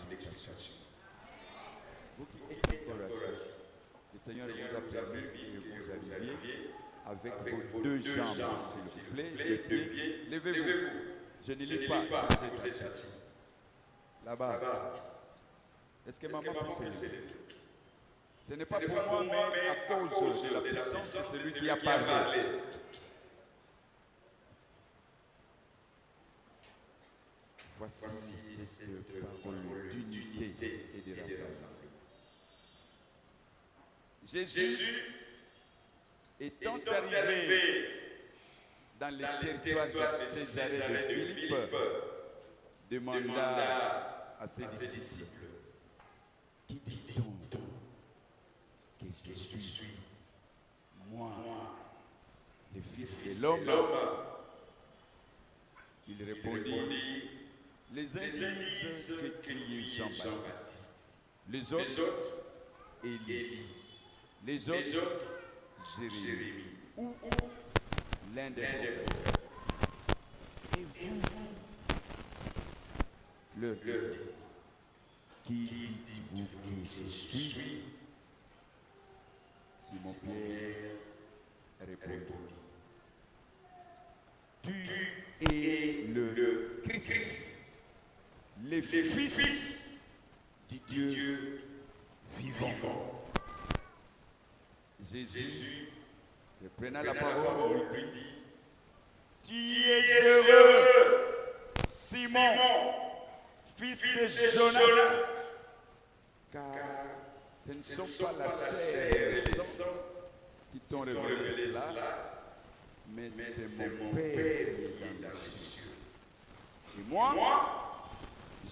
l'explication. Vous qui êtes encore assis, le Seigneur vous a permis que vous arriviez avec vos deux jambes, s'il vous plaît, deux pieds. Levez-vous. Je ne lis pas, vous êtes assis. Là-bas. Est-ce que maman peut se lever? Ce n'est pas pour moi, mais à cause de la puissance de celui qui a parlé. Voici cette parole d'unité et de rassemblement. Jésus, étant arrivé dans les territoires de Césarée de Philippe, demanda à ses disciples, qui dit-on que je suis, moi, le Fils de l'homme? Il répondit, les uns disent que tu es Jean-Baptiste, les autres, Élie, les autres, Jérémie, ou l'un des prophètes. Et vous, leur dites, qui dites-vous que je suis? Simon-Pierre répondit, tu es le Christ, le Fils du Dieu vivant. Jésus, reprenant la parole, lui dit, tu es heureux, Simon, fils de Jonas, car ce ne sont pas la chair et le sang qui t'ont révélé cela, mais c'est mon Père qui est dans les cieux. Et moi,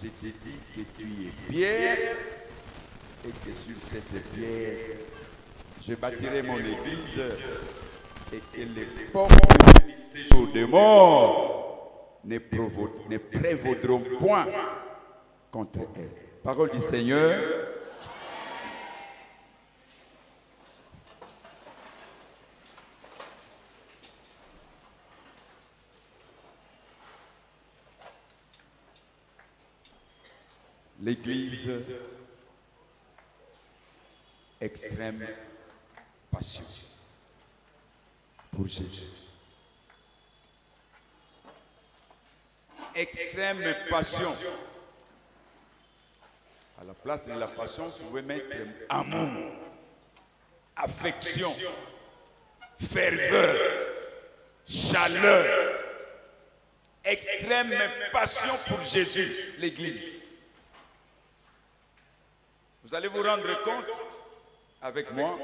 je te dis que tu es Pierre, et que sur cette pierre, je bâtirai mon église, et que les portes du séjour de mort ne prévaudront point contre elle. Parole du Seigneur. L'Église, extrême passion pour Jésus. Extrême passion. À la place de la passion, vous pouvez mettre amour, affection, ferveur, chaleur. Extrême passion pour Jésus, l'Église. Vous allez vous rendre compte avec moi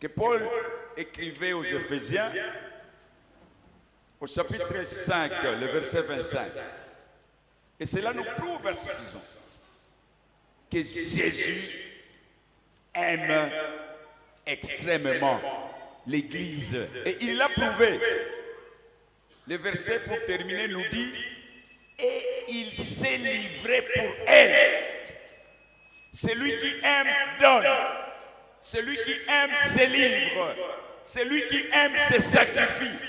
que Paul écrivait aux Éphésiens au chapitre 5, le verset 25. Et cela nous prouve à suffisance que Jésus aime extrêmement l'Église. Et il l'a prouvé. Le verset pour terminer nous dit, et il s'est livré pour elle. Celui qui aime donne. Celui qui aime se livre. Celui qui aime se sacrifie.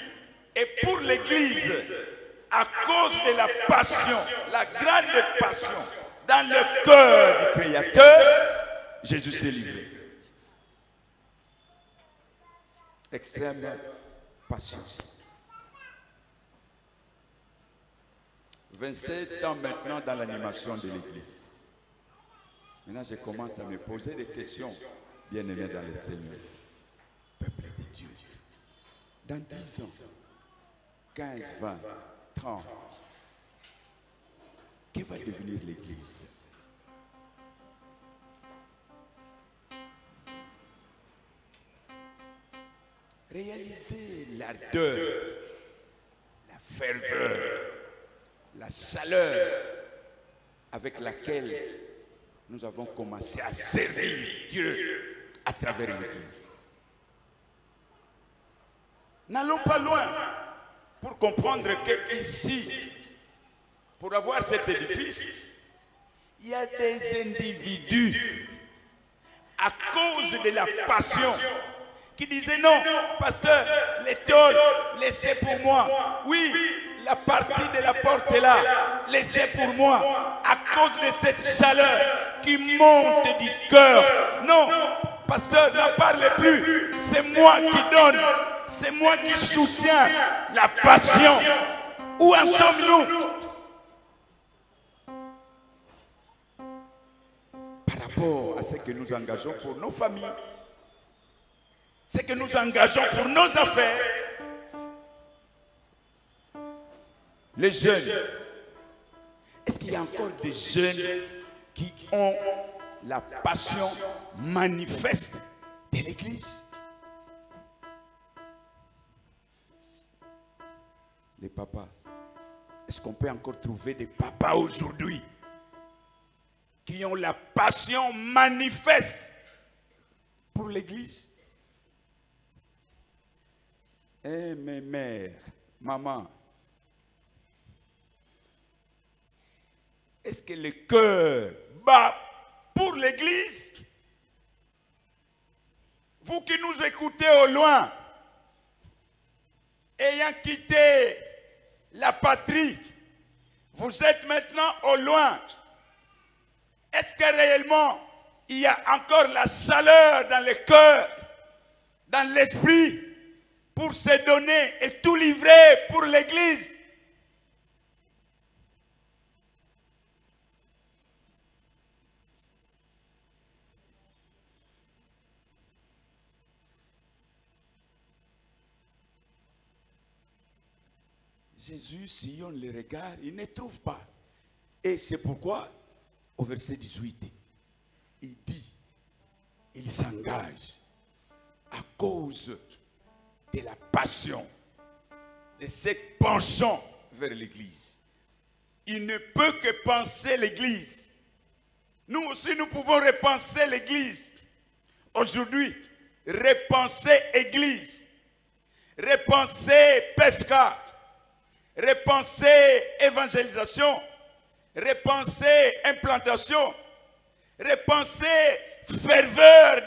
Et pour l'Église, à cause de la passion, la grande passion, dans le cœur du Créateur, Jésus s'est livré. Extrême passion. 27 ans maintenant dans l'animation de l'Église. Maintenant, je commence à me poser des questions, bien-aimés dans le Seigneur. Peuple de Dieu, dans 10 ans, 15, 20, 30, que va devenir l'Église? Réalisez l'ardeur, la ferveur, la chaleur avec laquelle nous avons commencé à servir Dieu à travers l'Église. N'allons pas loin pour comprendre qu'ici, pour avoir cet édifice, il y a des individus à cause de la passion qui disaient non, pasteur, les tôles, laissez pour moi. Oui, la partie de la porte est là. Laissez pour moi, à cause de cette chaleur qui monte du cœur. Non, pasteur, n'en parlez plus. C'est moi qui donne. C'est moi qui soutiens la passion. Où en sommes-nous? Par rapport à ce que nous engageons pour nos familles, ce que nous engageons pour nos affaires, les jeunes, est-ce qu'il y a encore des jeunes qui ont la passion manifeste de l'Église? Les papas, est-ce qu'on peut encore trouver des papas aujourd'hui qui ont la passion manifeste pour l'Église? Eh mes mères, maman, est-ce que le cœur bat pour l'Église? Vous qui nous écoutez au loin, ayant quitté la patrie, vous êtes maintenant au loin. Est-ce que réellement il y a encore la chaleur dans le cœur, dans l'esprit, pour se donner et tout livrer pour l'Église? Jésus sillonne les regards, il ne trouve pas. Et c'est pourquoi, au verset 18, il dit, il s'engage à cause de la passion, de cette penchant vers l'Église. Il ne peut que penser l'Église. Nous aussi, nous pouvons repenser l'Église. Aujourd'hui, repenser Église, repenser PFK, repenser évangélisation, repenser implantation, repenser ferveur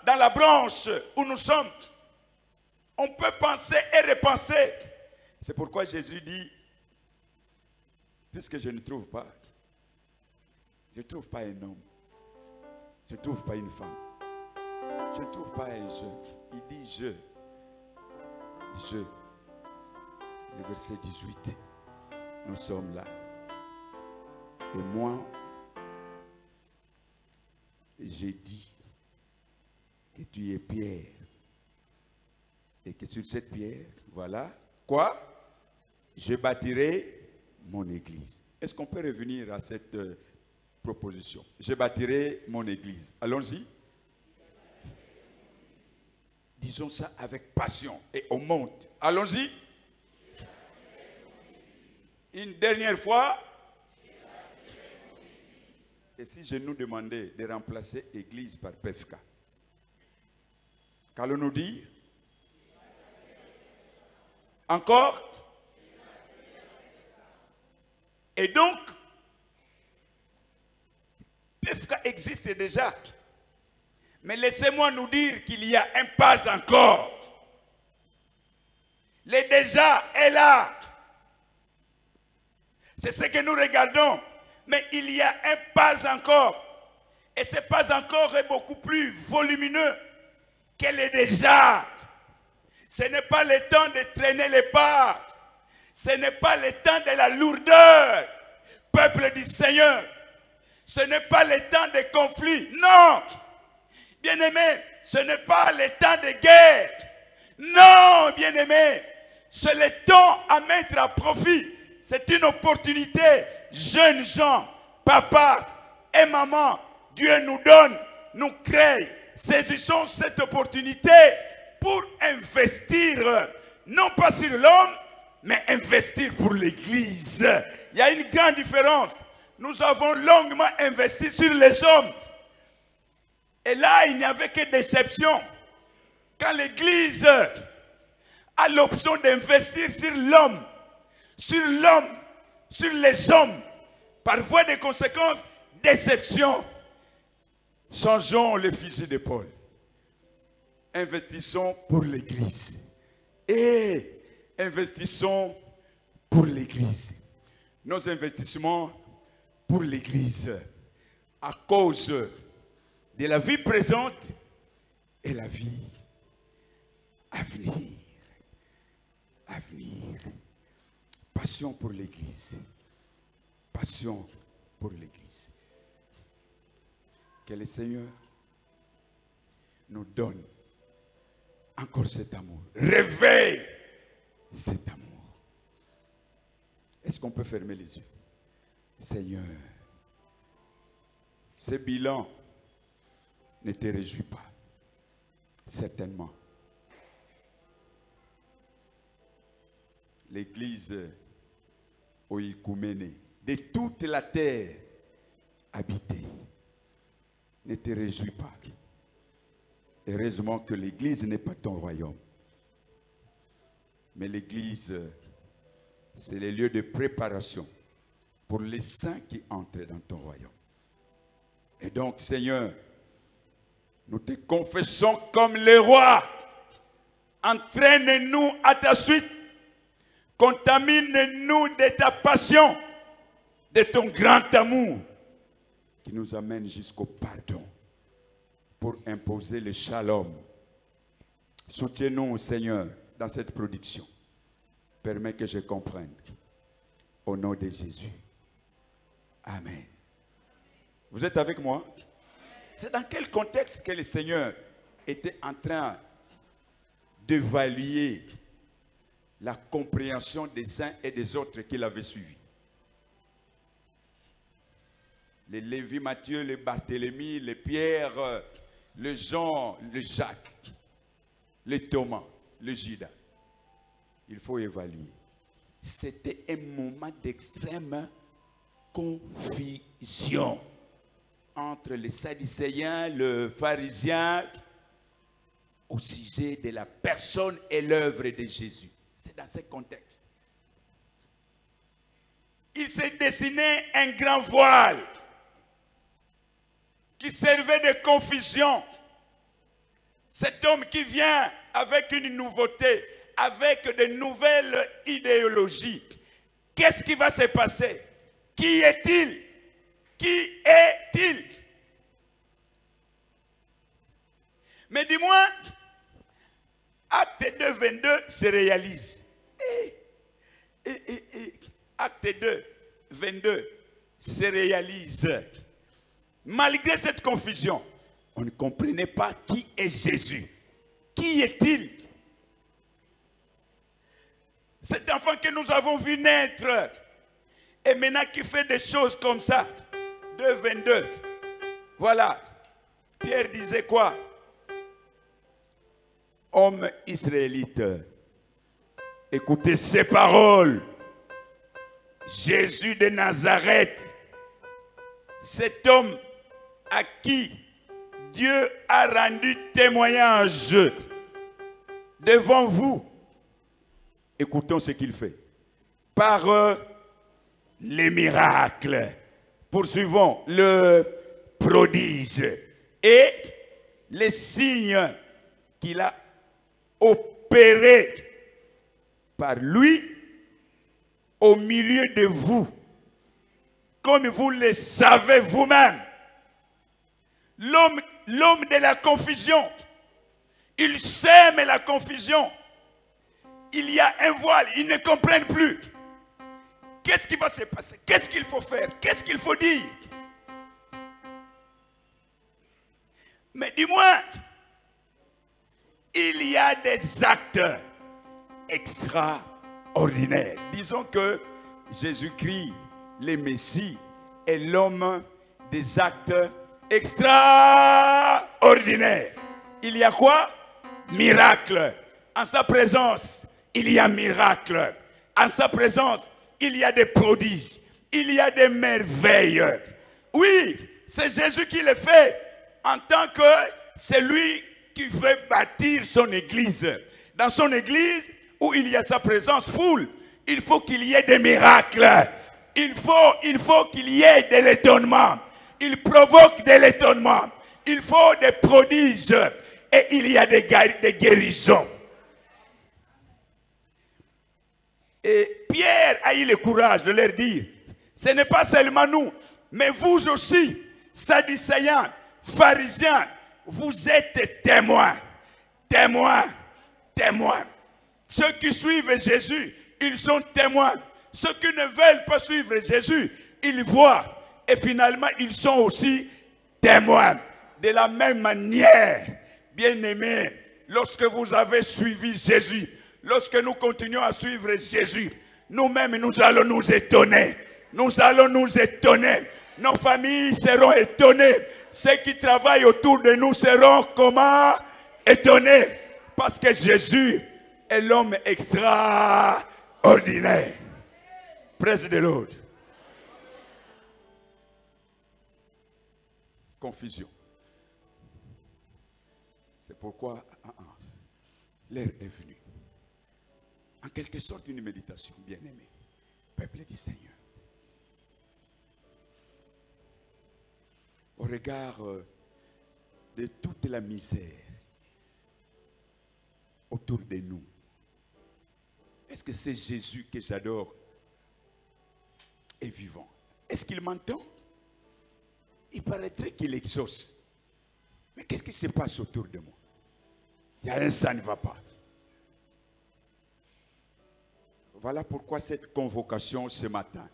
dans la branche où nous sommes. On peut penser et repenser. C'est pourquoi Jésus dit, puisque je ne trouve pas, je ne trouve pas un homme, je ne trouve pas une femme, je ne trouve pas un jeune. Il dit je. Le verset 18, nous sommes là. Et moi, j'ai dit que tu es Pierre. Et que sur cette pierre, voilà, quoi? Je bâtirai mon église. Est-ce qu'on peut revenir à cette proposition? Je bâtirai mon église. Allons-y. Disons ça avec passion et on monte. Allons-y. Une dernière fois. Et si je nous demandais de remplacer église par PFK, qu'allons-nous dire? Encore? Et donc, PFK existe déjà. Mais laissez-moi nous dire qu'il y a un pas encore. Le déjà est là. C'est ce que nous regardons. Mais il y a un pas encore. Et ce pas encore est beaucoup plus volumineux que le déjà. Ce n'est pas le temps de traîner les pas. Ce n'est pas le temps de la lourdeur. Peuple du Seigneur. Ce n'est pas le temps de conflit. Non. Bien-aimé, ce n'est pas le temps de guerre. Non, bien-aimé. C'est le temps à mettre à profit. C'est une opportunité. Jeunes gens, papa et maman, Dieu nous donne, nous crée. Saisissons cette opportunité pour investir, non pas sur l'homme, mais investir pour l'Église. Il y a une grande différence. Nous avons longuement investi sur les hommes. Et là, il n'y avait que déception. Quand l'Église a l'option d'investir sur l'homme, sur les hommes, par voie de conséquence, déception. Changeons le fusil d'épaule. Investissons pour l'Église. Et investissons pour l'Église. Nos investissements pour l'Église. À cause de la vie présente et la vie à venir. À venir. Passion pour l'Église. Passion pour l'Église. Que le Seigneur nous donne encore cet amour. Réveille cet amour. Est-ce qu'on peut fermer les yeux? Seigneur, ce bilan ne te réjouit pas. Certainement. L'église Oïkoumene, de toute la terre habitée, ne te réjouit pas. Heureusement que l'église n'est pas ton royaume. Mais l'église, c'est le lieu de préparation pour les saints qui entrent dans ton royaume. Et donc, Seigneur, nous te confessons comme le roi. Entraîne-nous à ta suite. Contamine-nous de ta passion, de ton grand amour qui nous amène jusqu'au pardon pour imposer le shalom. Soutiens-nous, Seigneur, dans cette production. Permets que je comprenne. Au nom de Jésus. Amen. Vous êtes avec moi? C'est dans quel contexte que le Seigneur était en train d'évaluer la compréhension des uns et des autres qu'il avait suivis? Les Lévi, Matthieu, les Barthélemy, les Pierre, le Jean, le Jacques, les Thomas, le Judas. Il faut évaluer. C'était un moment d'extrême confusion entre les Sadducéens, le pharisien, au sujet de la personne et l'œuvre de Jésus. C'est dans ce contexte. Il s'est dessiné un grand voile qui servait de confusion. Cet homme qui vient avec une nouveauté, avec de nouvelles idéologies. Qu'est-ce qui va se passer? Qui est-il? Qui est-il? Mais dis-moi, Acte 2, 22 se réalise. Acte 2, 22 se réalise. Malgré cette confusion, on ne comprenait pas qui est Jésus. Qui est-il? Cet enfant que nous avons vu naître, et maintenant qui fait des choses comme ça. 2, 22. Voilà. Pierre disait quoi? Homme israélite, écoutez ces paroles. Jésus de Nazareth, cet homme à qui Dieu a rendu témoignage devant vous. Écoutons ce qu'il fait. Par les miracles, poursuivons, le prodige et les signes qu'il a opérés par lui au milieu de vous, comme vous le savez vous-même. L'homme de la confusion, il sème la confusion. Il y a un voile, ils ne comprennent plus. Qu'est-ce qui va se passer? Qu'est-ce qu'il faut faire? Qu'est-ce qu'il faut dire? Mais dis-moi, il y a des actes extraordinaires. Disons que Jésus-Christ, le Messie, est l'homme des actes extraordinaires. Il y a quoi? Miracle. En sa présence, il y a miracle. En sa présence, il y a des prodiges. Il y a des merveilles. Oui, c'est Jésus qui le fait en tant que c'est lui qui veut bâtir son église. Dans son église, où il y a sa présence full, il faut qu'il y ait des miracles. Il faut qu'il y ait de l'étonnement. Il provoque de l'étonnement. Il faut des prodiges. Et il y a des guérisons. Et Pierre a eu le courage de leur dire, ce n'est pas seulement nous, mais vous aussi, Sadducéens, pharisiens, vous êtes témoins, témoins, témoins. Ceux qui suivent Jésus, ils sont témoins. Ceux qui ne veulent pas suivre Jésus, ils voient. Et finalement, ils sont aussi témoins. De la même manière, bien-aimés, lorsque vous avez suivi Jésus, lorsque nous continuons à suivre Jésus, nous-mêmes, nous allons nous étonner. Nous allons nous étonner. Nos familles seront étonnées. Ceux qui travaillent autour de nous seront comment? Étonnés. Parce que Jésus est l'homme extraordinaire. Praise the Lord. Confusion. C'est pourquoi l'heure est venue. En quelque sorte, une méditation, bien-aimée. Peuple du Seigneur. Au regard de toute la misère autour de nous, est-ce que c'est Jésus que j'adore est vivant? Est-ce qu'il m'entend? Il paraîtrait qu'il exauce. Mais qu'est-ce qui se passe autour de moi? Il y a un ça ne va pas. Voilà pourquoi cette convocation ce matin.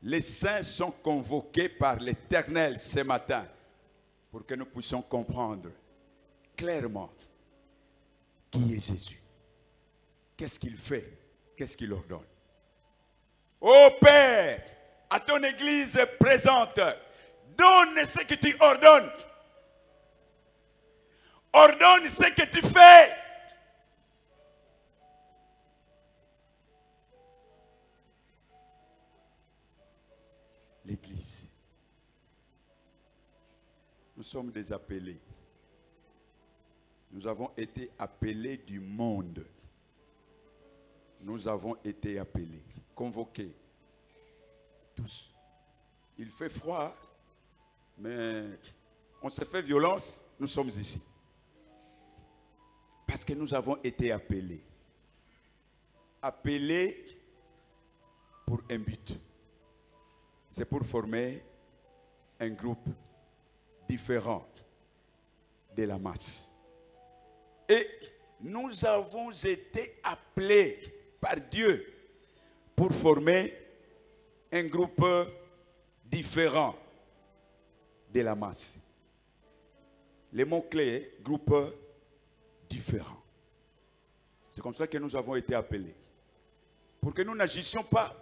Les saints sont convoqués par l'Éternel ce matin pour que nous puissions comprendre clairement qui est Jésus. Qu'est-ce qu'il fait? Qu'est-ce qu'il ordonne? Ô Père, à ton Église présente, donne ce que tu ordonnes. Ordonne ce que tu fais. L'Église. Nous sommes des appelés. Nous avons été appelés du monde. Nous avons été appelés, convoqués. Tous. Il fait froid, mais on se fait violence, nous sommes ici. Parce que nous avons été appelés. Appelés pour un but. C'est pour former un groupe différent de la masse. Et nous avons été appelés par Dieu pour former un groupe différent de la masse. Les mots-clés, groupe différent. C'est comme ça que nous avons été appelés. Pour que nous n'agissions pas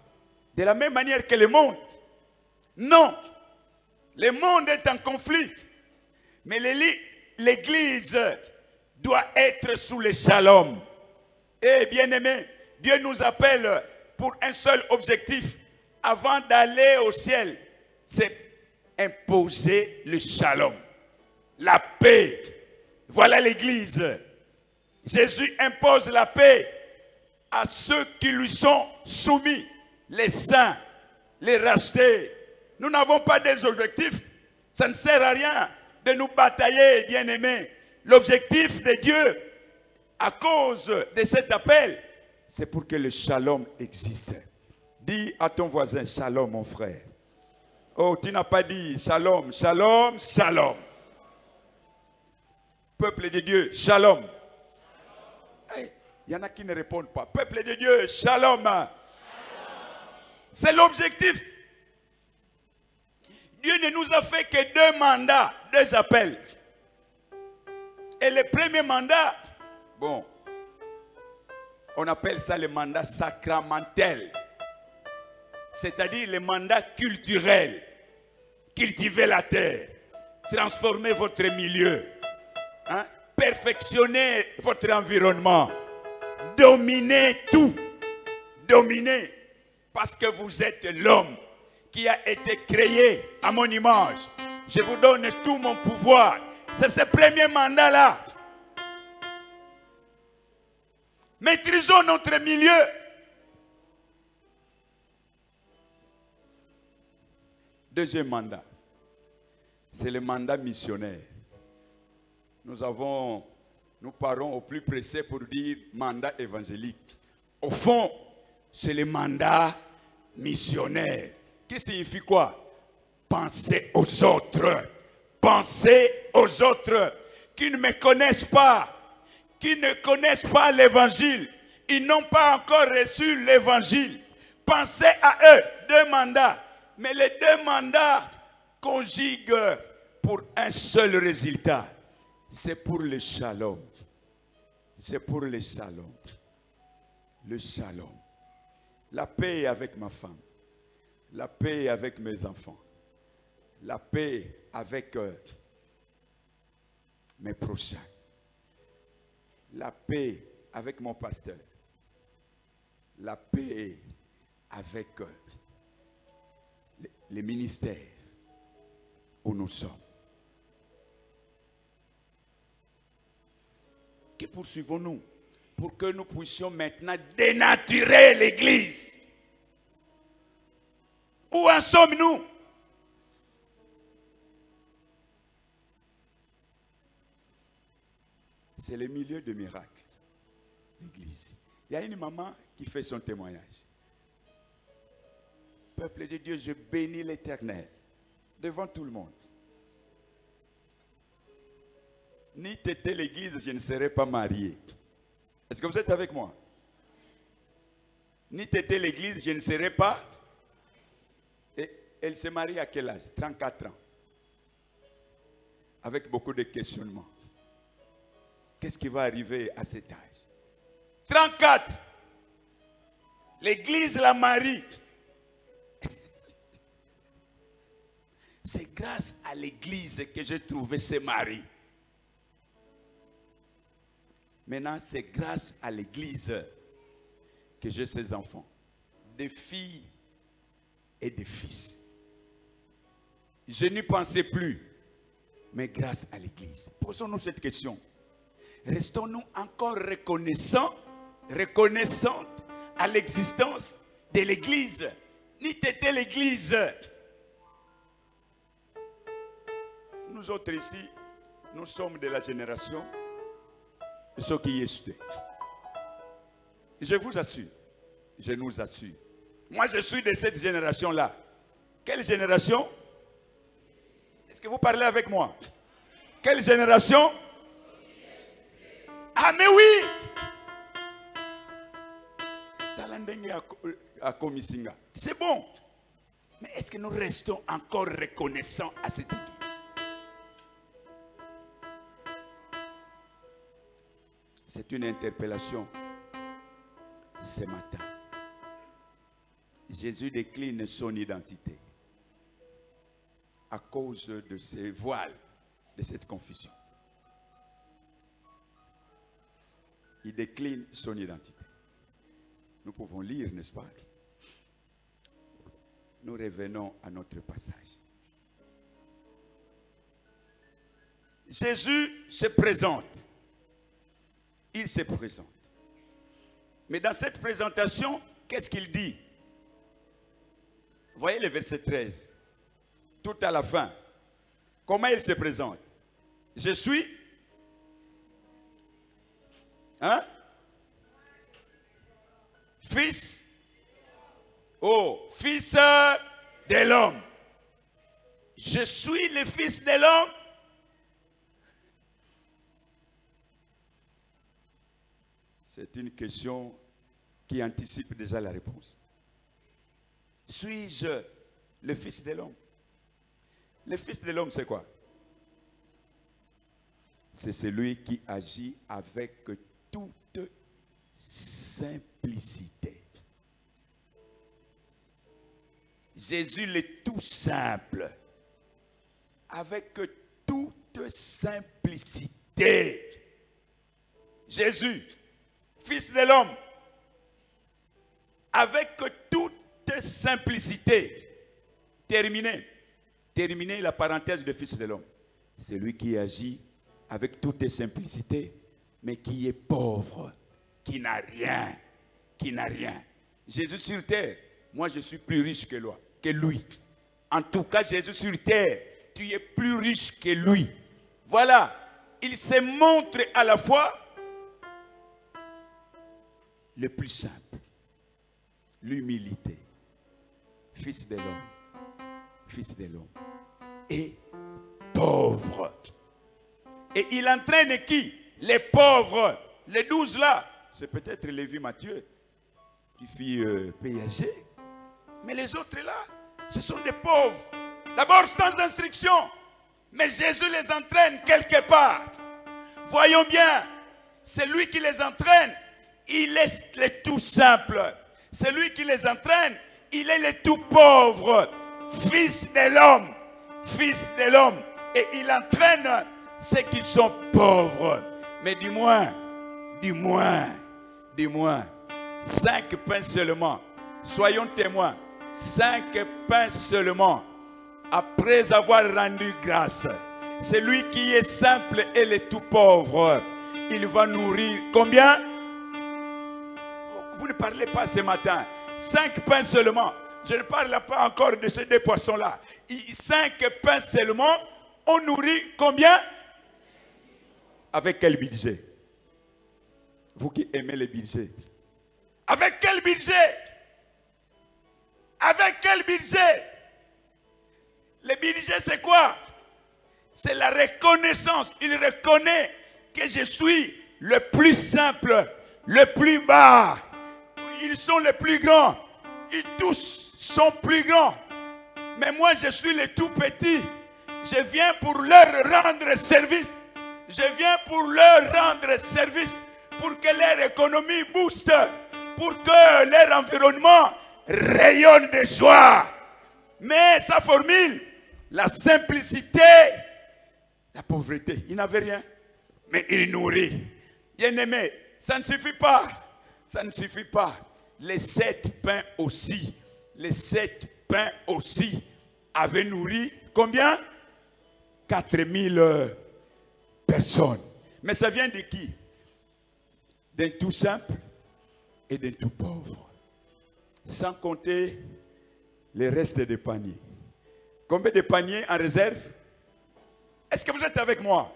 de la même manière que le monde. Non. Le monde est en conflit. Mais l'Église doit être sous le shalom. Et bien aimé, Dieu nous appelle pour un seul objectif. Avant d'aller au ciel, c'est imposer le shalom. La paix. Voilà l'Église. Jésus impose la paix à ceux qui lui sont soumis. Les saints, les rachetés. Nous n'avons pas des objectifs. Ça ne sert à rien de nous batailler, bien-aimés. L'objectif de Dieu, à cause de cet appel, c'est pour que le shalom existe. Dis à ton voisin, shalom mon frère. Oh, tu n'as pas dit shalom, shalom, shalom. Peuple de Dieu, shalom. Il y en a qui ne répondent pas. Peuple de Dieu, shalom. C'est l'objectif. Dieu ne nous a fait que 2 mandats, 2 appels. Et le premier mandat, bon, on appelle ça le mandat sacramentel. C'est-à-dire le mandat culturel. Cultiver la terre. Transformer votre milieu. Hein? Perfectionner votre environnement. Dominer tout. Dominer. Parce que vous êtes l'homme qui a été créé à mon image. Je vous donne tout mon pouvoir. C'est ce premier mandat-là. Maîtrisons notre milieu. Deuxième mandat, c'est le mandat missionnaire. Nous parlons au plus pressé pour dire mandat évangélique. Au fond, c'est le mandat missionnaire. Qui signifie quoi? Penser aux autres. Penser aux autres qui ne me connaissent pas, qui ne connaissent pas l'évangile. Ils n'ont pas encore reçu l'évangile. Pensez à eux, 2 mandats. Mais les 2 mandats conjuguent pour un seul résultat. C'est pour le shalom. C'est pour le shalom. Le shalom. La paix avec ma femme. La paix avec mes enfants. La paix avec mes prochains. La paix avec mon pasteur. La paix avec les ministères où nous sommes. Que poursuivons-nous pour que nous puissions maintenant dénaturer l'Église? Où en sommes-nous? C'est le milieu de miracles, l'Église. Il y a une maman qui fait son témoignage. Peuple de Dieu, je bénis l'Éternel devant tout le monde. Ni t'étais l'Église, je ne serais pas marié. Est-ce que vous êtes avec moi? Ni t'étais l'Église, je ne serais pas. Et elle s'est mariée à quel âge? 34 ans. Avec beaucoup de questionnements. Qu'est-ce qui va arriver à cet âge? 34. L'Église la marie. C'est grâce à l'Église que j'ai trouvé ce mari. Maintenant, c'est grâce à l'Église que j'ai ces enfants. Des filles et des fils. Je n'y pensais plus. Mais grâce à l'Église. Posons-nous cette question. Restons-nous encore reconnaissantes à l'existence de l'Église. Ni t'étais l'Église. Nous autres ici, nous sommes de la génération de ceux qui y étaient. Je vous assure, je nous assure. Moi, je suis de cette génération-là. Quelle génération? Est-ce que vous parlez avec moi? Quelle génération? Ah, mais oui! C'est bon. Mais est-ce que nous restons encore reconnaissants à cette église? C'est une interpellation ce matin. Jésus décline son identité à cause de ces voiles, de cette confusion. Il décline son identité. Nous pouvons lire, n'est-ce pas? Nous revenons à notre passage. Jésus se présente. Il se présente. Mais dans cette présentation, qu'est-ce qu'il dit? Voyez le verset 13. Tout à la fin. Comment il se présente? Je suis... Hein? Fils. Oh, fils de l'homme. Je suis le fils de l'homme. C'est une question qui anticipe déjà la réponse. Suis-je le fils de l'homme? Le fils de l'homme, c'est quoi? C'est celui qui agit avec toute simplicité. Jésus le tout simple, avec toute simplicité. Jésus, fils de l'homme, avec toute simplicité. Terminé. Terminé la parenthèse de fils de l'homme. C'est lui qui agit avec toute simplicité, mais qui est pauvre, qui n'a rien, qui n'a rien. Jésus sur terre, moi je suis plus riche que lui. En tout cas, Jésus sur terre, tu es plus riche que lui. Voilà, il se montre à la fois le plus simple, l'humilité, fils de l'homme, et pauvre. Et il entraîne qui? Les pauvres, les 12 là. C'est peut-être Lévi Matthieu qui fit PSG. Mais les autres là, ce sont des pauvres. D'abord sans instruction. Mais Jésus les entraîne quelque part. Voyons bien, c'est lui qui les entraîne. Il est le tout simple. C'est lui qui les entraîne. Il est le tout pauvre. Fils de l'homme. Fils de l'homme. Et il entraîne ceux qui sont pauvres. Mais dis-moi, 5 pains seulement. Soyons témoins. 5 pains seulement. Après avoir rendu grâce. Celui qui est simple et le tout pauvre. Il va nourrir combien? Vous ne parlez pas ce matin. 5 pains seulement. Je ne parle pas encore de ces 2 poissons-là. 5 pains seulement. On nourrit combien? Avec quel budget? Vous qui aimez les budgets. Avec quel budget? Avec quel budget? Le budget c'est quoi? C'est la reconnaissance. Il reconnaît que je suis le plus simple, le plus bas. Ils sont les plus grands. Ils tous sont plus grands. Mais moi je suis le tout petit. Je viens pour leur rendre service. Je viens pour leur rendre service. Pour que leur économie booste. Pour que leur environnement rayonne de joie. Mais sa formule, la simplicité, la pauvreté. Il n'avait rien, mais il nourrit. Bien-aimé, ça ne suffit pas. Ça ne suffit pas. Les 7 pains aussi. Les 7 pains aussi avaient nourri combien? 4000 personnes. Mais ça vient de qui? D'un tout simple et d'un tout pauvre. Sans compter les restes des paniers. Combien de paniers en réserve? Est-ce que vous êtes avec moi?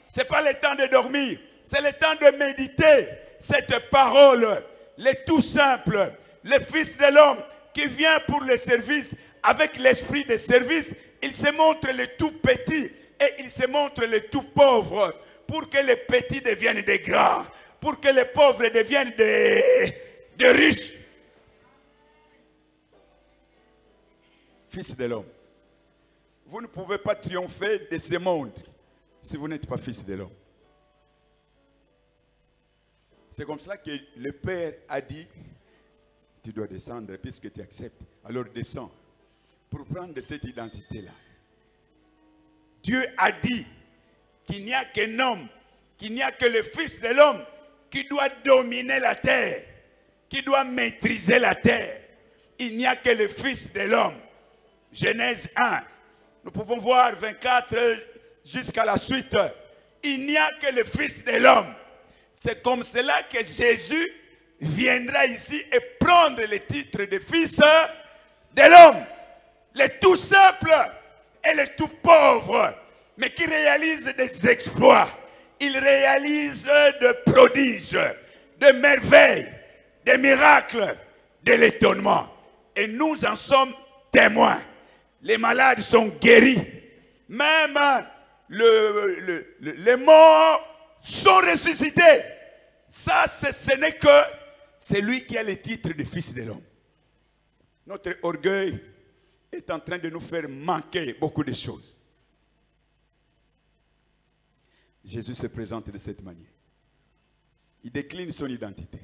Ce n'est pas le temps de dormir. C'est le temps de méditer cette parole. Le tout simple. Le Fils de l'homme qui vient pour le service. Avec l'esprit de service. Il se montre le tout petit. Et il se montre le tout pauvre. Pour que les petits deviennent des grands. Pour que les pauvres deviennent des riches. Fils de l'homme. Vous ne pouvez pas triompher de ce monde si vous n'êtes pas fils de l'homme. C'est comme cela que le Père a dit, tu dois descendre puisque tu acceptes. Alors descends pour prendre cette identité-là. Dieu a dit qu'il n'y a qu'un homme, qu'il n'y a que le Fils de l'homme qui doit dominer la terre, qui doit maîtriser la terre. Il n'y a que le Fils de l'homme. Genèse 1. Nous pouvons voir 24 jusqu'à la suite. Il n'y a que le Fils de l'homme. C'est comme cela que Jésus viendra ici et prendre le titre de Fils de l'homme. Le tout simple et le tout pauvre, mais qui réalise des exploits. Il réalise des prodiges, des merveilles, des miracles, de l'étonnement. Et nous en sommes témoins. Les malades sont guéris. Même les morts sont ressuscités. Ça, ce n'est que celui qui a le titre de Fils de l'homme. Notre orgueil est en train de nous faire manquer beaucoup de choses. Jésus se présente de cette manière. Il décline son identité.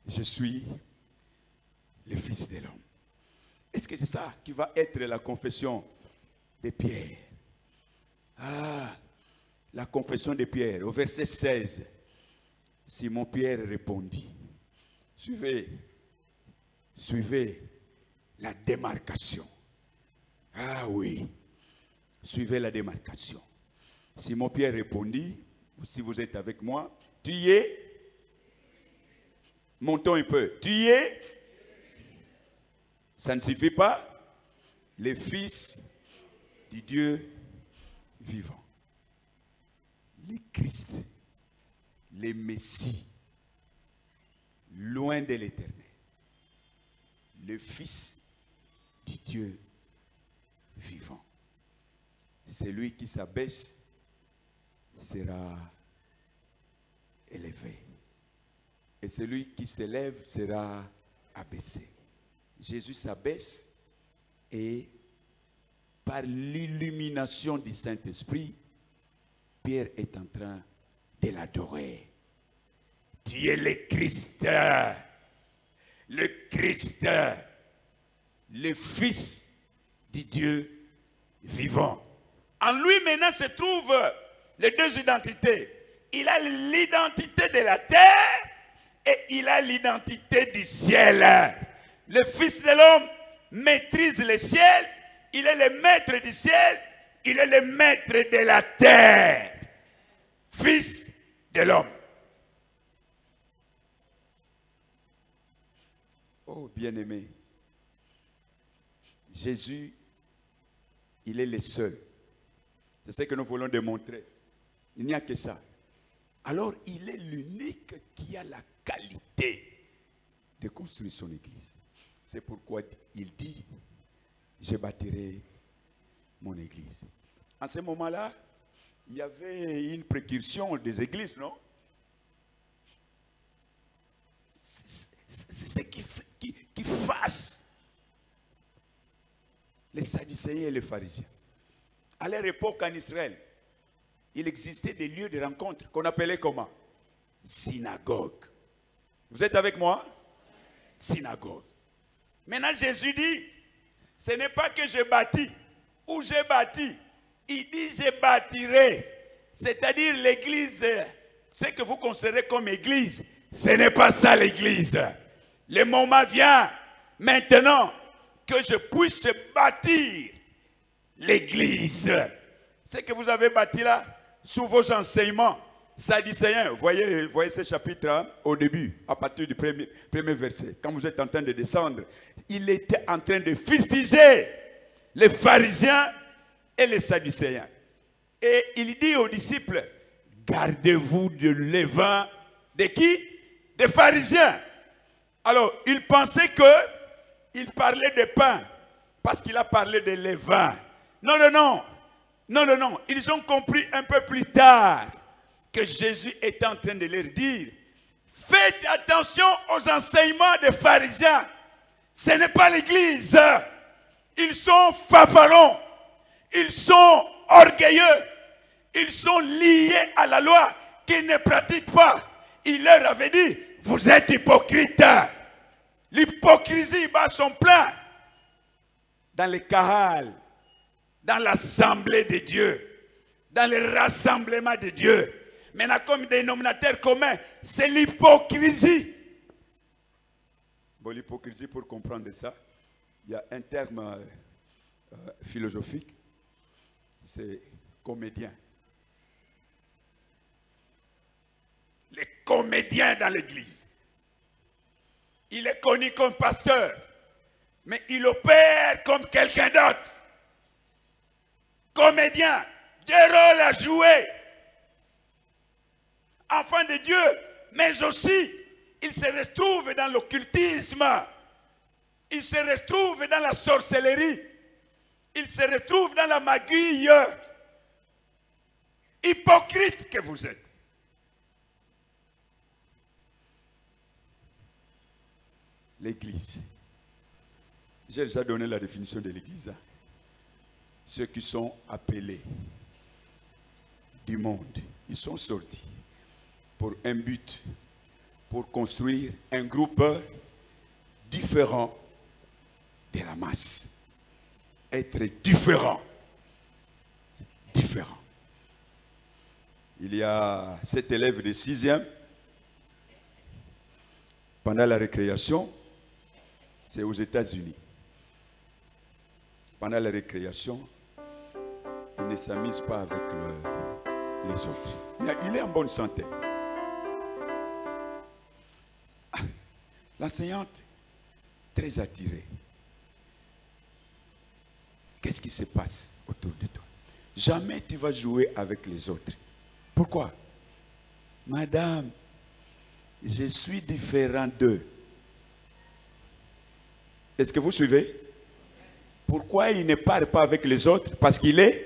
Je suis le Fils de l'homme. Est-ce que c'est ça qui va être la confession de Pierre? Ah, la confession de Pierre, au verset 16. Simon Pierre répondit. Suivez la démarcation. Ah oui, suivez la démarcation. Simon Pierre répondit, si vous êtes avec moi, tu y es? Montons un peu. Tu y es? Ça ne suffit pas. Le Fils du Dieu vivant. Le Christ, le Messie, loin de l'Éternel. Le Fils du Dieu vivant. Celui qui s'abaisse sera élevé. Et celui qui s'élève sera abaissé. Jésus s'abaisse et par l'illumination du Saint-Esprit, Pierre est en train de l'adorer. Tu es le Christ, le Fils du Dieu vivant. En lui maintenant se trouvent les deux identités. Il a l'identité de la terre et il a l'identité du ciel. Le Fils de l'homme maîtrise le ciel, il est le maître du ciel, il est le maître de la terre. Fils de l'homme. Oh, bien-aimé, Jésus, il est le seul. C'est ce que nous voulons démontrer. Il n'y a que ça. Alors, il est l'unique qui a la qualité de construire son église. C'est pourquoi il dit, je bâtirai mon église. En ce moment-là, il y avait une précursion des églises, non? C'est ce qui fasse les Sadducéens et les pharisiens. À leur époque en Israël, il existait des lieux de rencontre qu'on appelait comment? Synagogue. Vous êtes avec moi? Synagogue. Maintenant Jésus dit, ce n'est pas que je bâtis ou j'ai bâti. Il dit je bâtirai. C'est-à-dire l'église, ce que vous considérez comme église, ce n'est pas ça l'église. Le moment vient maintenant que je puisse bâtir l'église. Ce que vous avez bâti là, sous vos enseignements sadducéens, voyez ce chapitre hein, au début, à partir du premier verset. Quand vous êtes en train de descendre, il était en train de fustiger les pharisiens et les sadducéens. Et il dit aux disciples, gardez-vous de levain de qui? Des pharisiens. Alors, il pensait qu'il parlait de pain, parce qu'il a parlé de levain. Non, non, non. Non, non, non. Ils ont compris un peu plus tard que Jésus était en train de leur dire, faites attention aux enseignements des pharisiens. Ce n'est pas l'église. Ils sont fanfarons. Ils sont orgueilleux. Ils sont liés à la loi qu'ils ne pratiquent pas. Il leur avait dit, vous êtes hypocrites. L'hypocrisie bat son plein dans les Kahal, dans l'assemblée de Dieu, dans le rassemblement de Dieu. Maintenant, comme dénominateur commun, c'est l'hypocrisie. Bon, l'hypocrisie, pour comprendre ça, il y a un terme philosophique, c'est comédien. Les comédiens dans l'église. Il est connu comme pasteur, mais il opère comme quelqu'un d'autre. Comédien, des rôles à jouer. Enfant de Dieu, mais aussi, il se retrouve dans l'occultisme. Il se retrouve dans la sorcellerie. Il se retrouve dans la magie. Hypocrite que vous êtes. L'église. J'ai déjà donné la définition de l'église. Ceux qui sont appelés du monde, ils sont sortis pour un but, pour construire un groupe différent de la masse. Être différent. Différent. Il y a cet élève de 6e, pendant la récréation, c'est aux États-Unis. Pendant la récréation, il ne s'amuse pas avec les autres. Mais il est en bonne santé. L'enseignante, très attirée. Qu'est-ce qui se passe autour de toi? Jamais tu vas jouer avec les autres. Pourquoi? Madame, Je suis différent d'eux. Est-ce que vous suivez? Pourquoi il ne parle pas avec les autres? Parce qu'il est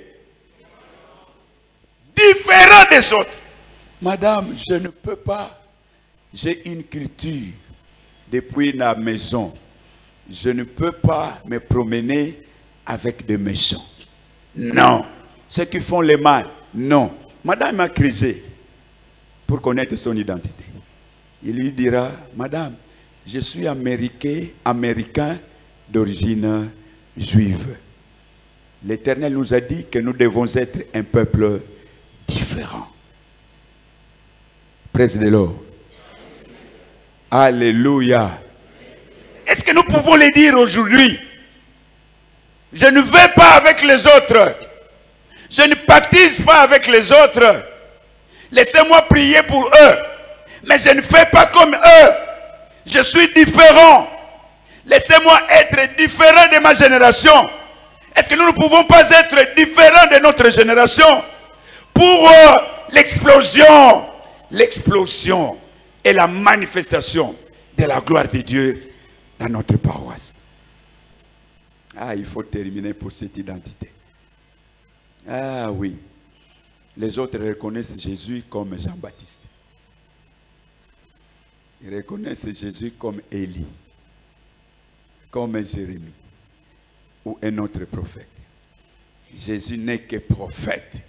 différent des autres. Madame, je ne peux pas. J'ai une culture depuis la maison. Je ne peux pas me promener avec des méchants. Non. Ceux qui font le mal, non. Madame m'a crisé pour connaître son identité. Il lui dira, Madame, je suis américain d'origine juive. L'Éternel nous a dit que nous devons être un peuple différent. Praise the Lord. Alléluia. Est-ce que nous pouvons le dire aujourd'hui? Je ne vais pas avec les autres. Je ne pactise pas avec les autres. Laissez-moi prier pour eux. Mais je ne fais pas comme eux. Je suis différent. Laissez-moi être différent de ma génération. Est-ce que nous ne pouvons pas être différents de notre génération pour l'explosion et la manifestation de la gloire de Dieu dans notre paroisse? Ah, il faut terminer pour cette identité. Ah oui. Les autres reconnaissent Jésus comme Jean-Baptiste. Ils reconnaissent Jésus comme Élie, comme Jérémie ou un autre prophète. Jésus n'est que prophète.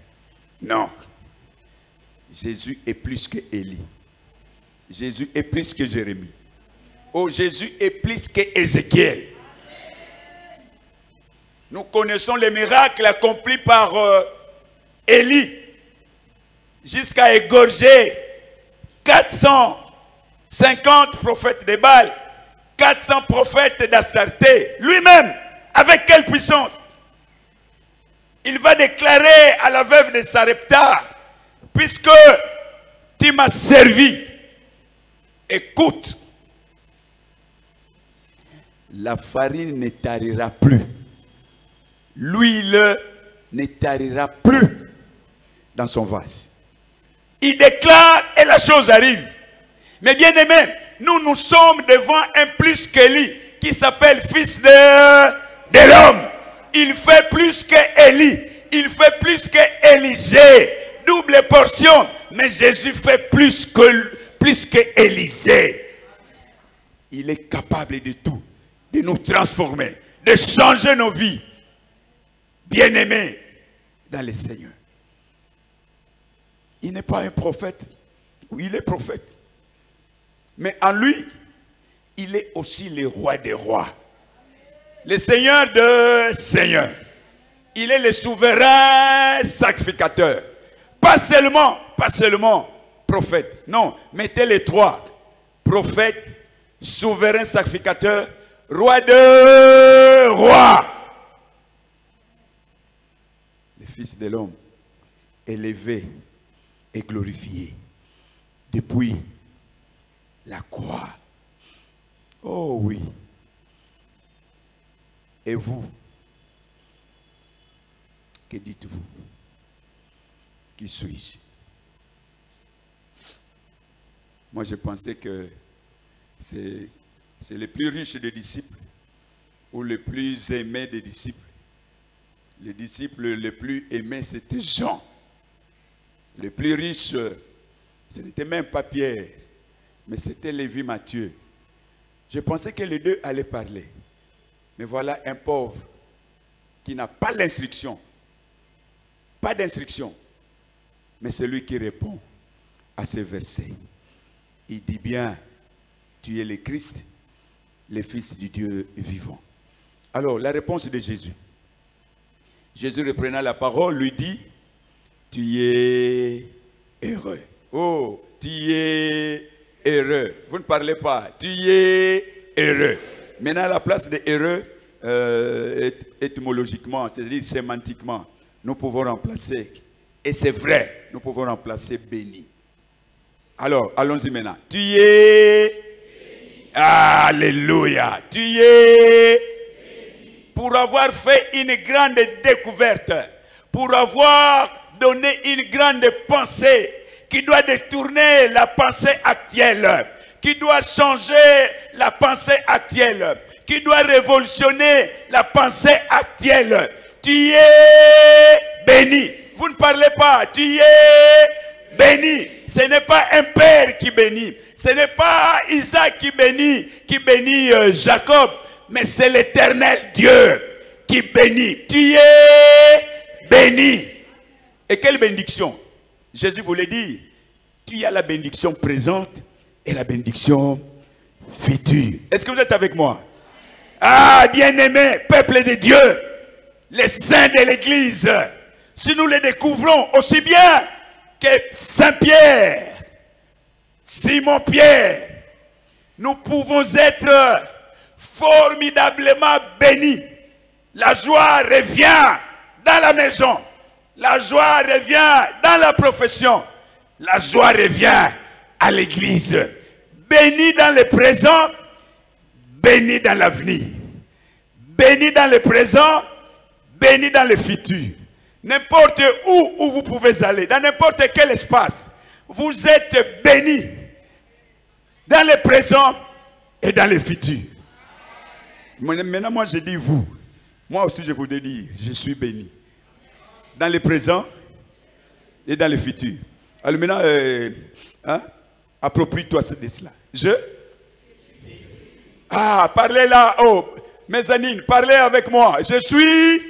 Non. Jésus est plus que Élie. Jésus est plus que Jérémie. Oh, Jésus est plus que Ézéchiel. Nous connaissons les miracles accomplis par Élie jusqu'à égorger 450 prophètes de Baal, 400 prophètes d'Astarté. Lui-même, avec quelle puissance? Il va déclarer à la veuve de Sarepta, puisque tu m'as servi, écoute, la farine ne tarira plus. L'huile ne tarira plus dans son vase. Il déclare et la chose arrive. Mais bien aimé, nous sommes devant un plus qu'Élie qui s'appelle fils de l'homme. Il fait plus qu'Élie. Il fait plus qu'Élisée. Double portion. Mais Jésus fait plus qu'Élisée. Il est capable de tout. De nous transformer. De changer nos vies. Bien-aimés dans le Seigneur. Il n'est pas un prophète. Il est prophète. Mais en lui, il est aussi le roi des rois. Le Seigneur de Seigneurs. Il est le souverain sacrificateur. Pas seulement prophète. Non, mettez les trois. Prophète, souverain sacrificateur, roi de rois. Le Fils de l'homme, élevé et glorifié depuis la croix. Oh oui. Et vous, que dites-vous? Qui suis-je? Moi, je pensais que c'est le plus riche des disciples ou le plus aimé des disciples. Le disciple le plus aimé, c'était Jean. Le plus riche, ce n'était même pas Pierre, mais c'était Lévi Matthieu. Je pensais que les deux allaient parler. Mais voilà un pauvre qui n'a pas l'instruction. Pas d'instruction. Mais celui qui répond à ces versets. Il dit bien, tu es le Christ, le Fils du Dieu vivant. Alors, la réponse de Jésus. Jésus reprenant la parole, lui dit, tu es heureux. Oh, tu es heureux. Vous ne parlez pas. Tu es heureux. Maintenant, la place de heureux, étymologiquement, c'est-à-dire sémantiquement, nous pouvons remplacer, et c'est vrai, nous pouvons remplacer béni. Alors, allons-y maintenant. Tu es béni. Alléluia. Tu es béni. Pour avoir fait une grande découverte, pour avoir donné une grande pensée qui doit détourner la pensée actuelle, qui doit changer la pensée actuelle, qui doit révolutionner la pensée actuelle. Tu es béni. Vous ne parlez pas, tu es béni. Ce n'est pas un père qui bénit. Ce n'est pas Isaac qui bénit Jacob, mais c'est l'Éternel Dieu qui bénit. Tu es béni. Et quelle bénédiction? Jésus voulait dire, tu as la bénédiction présente et la bénédiction future. Est-ce que vous êtes avec moi? Ah, bien-aimé, peuple de Dieu, les saints de l'Église, si nous les découvrons aussi bien que Saint-Pierre, Simon-Pierre, nous pouvons être formidablement bénis. La joie revient dans la maison. La joie revient dans la profession. La joie revient à l'église. Béni dans le présent, béni dans l'avenir. Béni dans le présent, béni dans le futur. N'importe où vous pouvez aller, dans n'importe quel espace, vous êtes béni dans le présent et dans le futur. Maintenant, moi je dis vous. Moi aussi je voudrais dire, je suis béni. Dans le présent et dans le futur. Alors maintenant, approprie-toi de cela. Parlez là, mezzanine, parlez avec moi. Je suis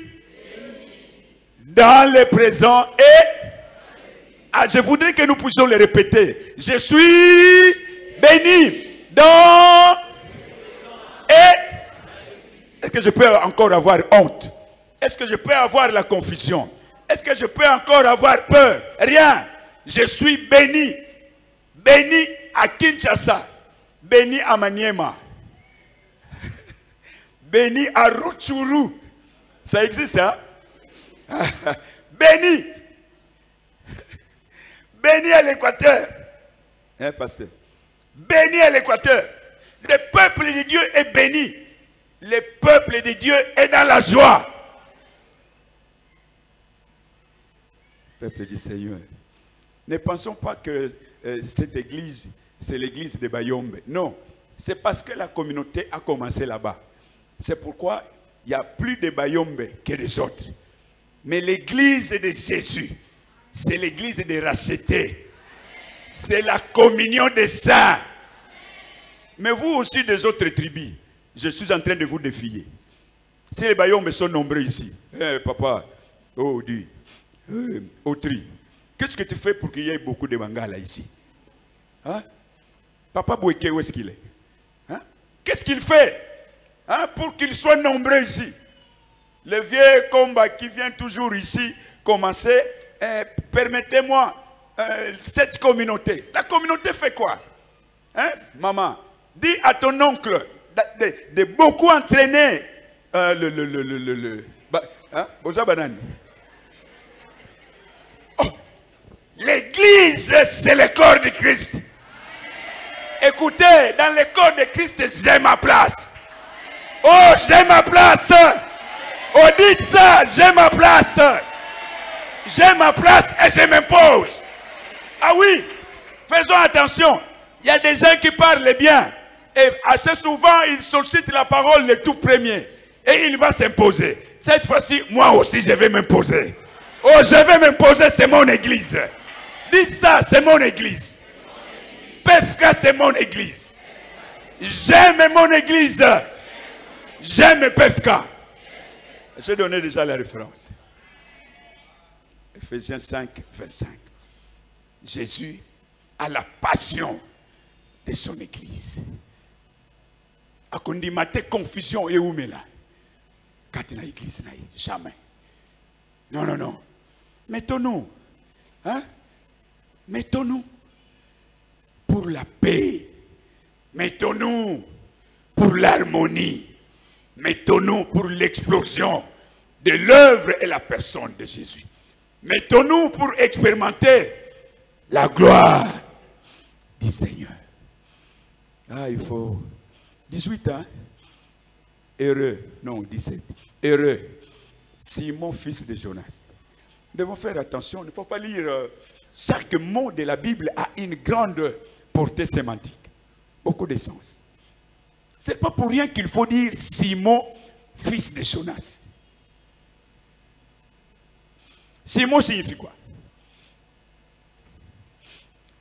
dans le présent et... je voudrais que nous puissions le répéter. Je suis béni dans... Et... Est-ce que je peux encore avoir honte? Est-ce que je peux avoir la confusion? Est-ce que je peux encore avoir peur? Rien. Je suis béni. Béni à Kinshasa. Béni à Maniema. Béni à Rutshuru. Ça existe, hein? Béni. Béni à l'Équateur. Hein, pasteur? Béni à l'Équateur. Le peuple de Dieu est béni. Le peuple de Dieu est dans la joie. Peuple du Seigneur. Ne pensons pas que cette église, c'est l'église de Bayombe. Non, c'est parce que la communauté a commencé là-bas. C'est pourquoi il y a plus de Bayombe que des autres. Mais l'église de Jésus, c'est l'église des rachetés. C'est la communion des saints. Mais vous aussi des autres tribus, je suis en train de vous défier. Si les Bayombes sont nombreux ici, papa, dis, Autry, qu'est-ce que tu fais pour qu'il y ait beaucoup de Bangala ici? Hein? Papa Bouéké, où est-ce qu'il est? Hein? Qu'est-ce qu'il fait pour qu'ils soient nombreux ici? Le vieux combat qui vient toujours ici commencer, permettez-moi, cette communauté. La communauté fait quoi? Hein? Maman, dis à ton oncle de beaucoup entraîner l'église, c'est le corps de Christ. Écoutez, dans le corps de Christ, j'ai ma place. Oh, j'ai ma place. Oh, dites ça, j'ai ma place. J'ai ma place et je m'impose. Ah oui, faisons attention. Il y a des gens qui parlent bien. Et assez souvent, ils sollicitent la parole le tout premier. Et il va s'imposer. Cette fois-ci, moi aussi, je vais m'imposer. Oh, je vais m'imposer, c'est mon église. Dites ça, c'est mon église. PFK, c'est mon église. J'aime mon église. J'aime PFK. Je donnais déjà la référence. Ephésiens 5, 25. Jésus a la passion de son église. A condimate confusion et où là. Quand il y a l'église, jamais. Non, non, non. Mettons-nous. Hein? Mettons-nous pour la paix. Mettons-nous pour l'harmonie. Mettons-nous pour l'explosion de l'œuvre et la personne de Jésus. Mettons-nous pour expérimenter la gloire du Seigneur. Ah, il faut 18 ans. Heureux, non, 17. Heureux, Simon, fils de Jonas. Nous devons faire attention. Il ne faut pas lire Chaque mot de la Bible a une grande portée sémantique. Beaucoup de sens. Ce n'est pas pour rien qu'il faut dire Simon, fils de Jonas. Simon signifie quoi?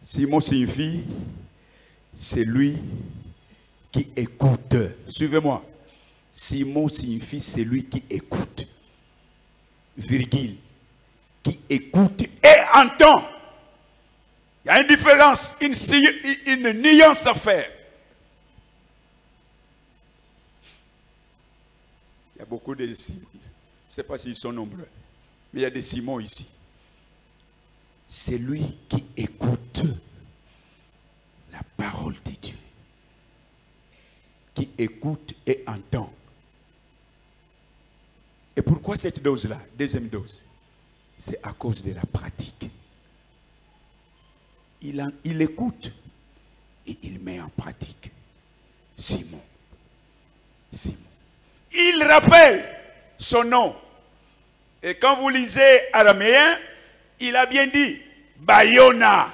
Simon signifie celui qui écoute. Suivez-moi. Simon signifie celui qui écoute. Virgule. Qui écoute et entend. Il y a une différence, une nuance à faire. Il y a beaucoup de Simons. Je ne sais pas s'ils sont nombreux. Mais il y a des Simons ici. C'est lui qui écoute la parole de Dieu. Qui écoute et entend. Et pourquoi cette dose-là, deuxième dose? C'est à cause de la pratique. Il écoute et il met en pratique. Simon. Simon. Il rappelle son nom. Et quand vous lisez araméen, il a bien dit Bayona.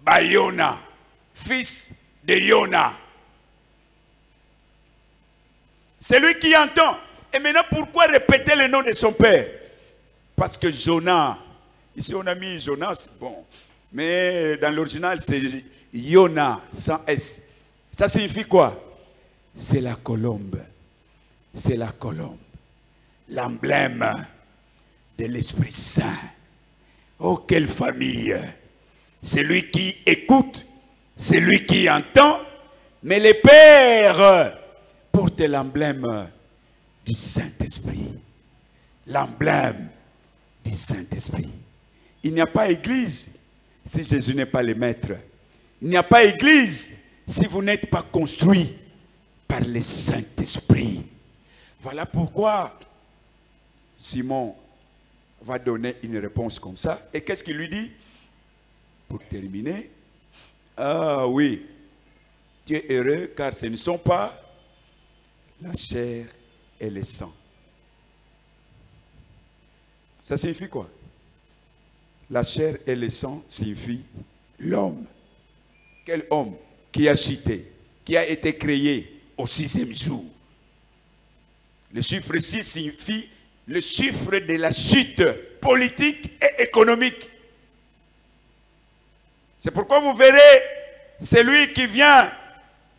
Bayona. Fils de Yona. C'est lui qui entend. Et maintenant, pourquoi répéter le nom de son père? Parce que Jonas, ici on a mis Jonas, bon, mais dans l'original c'est Yona, sans S. Ça signifie quoi? C'est la colombe. C'est la colombe. L'emblème de l'Esprit Saint. Oh, quelle famille! C'est lui qui écoute, c'est lui qui entend, mais les pères portent l'emblème du Saint-Esprit. L'emblème du Saint-Esprit. Il n'y a pas église si Jésus n'est pas le maître. Il n'y a pas église si vous n'êtes pas construit par le Saint-Esprit. Voilà pourquoi Simon va donner une réponse comme ça. Et qu'est-ce qu'il lui dit? Pour terminer, ah oui, tu es heureux car ce ne sont pas la chair et le sang. Ça signifie quoi? La chair et le sang signifie l'homme. Quel homme? Qui a cité, qui a été créé au 6e jour. Le chiffre 6 signifie le chiffre de la chute politique et économique. C'est pourquoi vous verrez, celui qui vient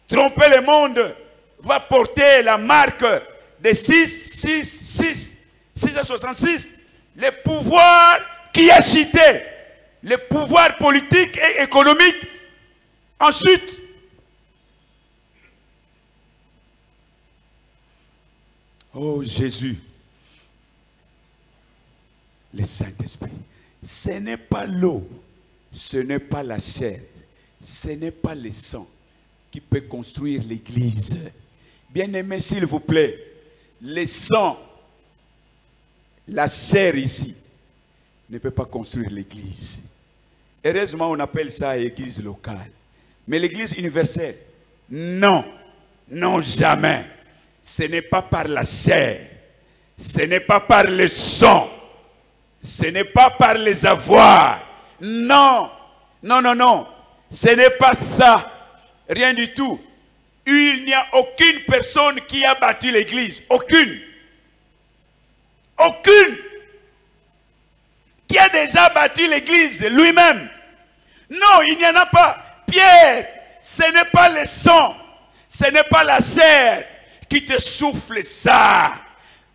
tromper le monde va porter la marque de 666. Le pouvoir qui a cité, le pouvoir politique et économique. Ensuite, oh Jésus, le Saint-Esprit, ce n'est pas l'eau, ce n'est pas la chair, ce n'est pas le sang qui peut construire l'église. Bien-aimés, s'il vous plaît, le sang, la chair ici, ne peut pas construire l'église. Heureusement, on appelle ça église locale. Mais l'église universelle, non, non jamais. Ce n'est pas par la chair, ce n'est pas par le sang, ce n'est pas par les avoirs. Non, non, non, non, ce n'est pas ça. Rien du tout. Il n'y a aucune personne qui a bâti l'église. Aucune. Aucune. Qui a déjà bâti l'église lui-même. Non, il n'y en a pas. Pierre, ce n'est pas le sang, ce n'est pas la chair qui te souffle ça.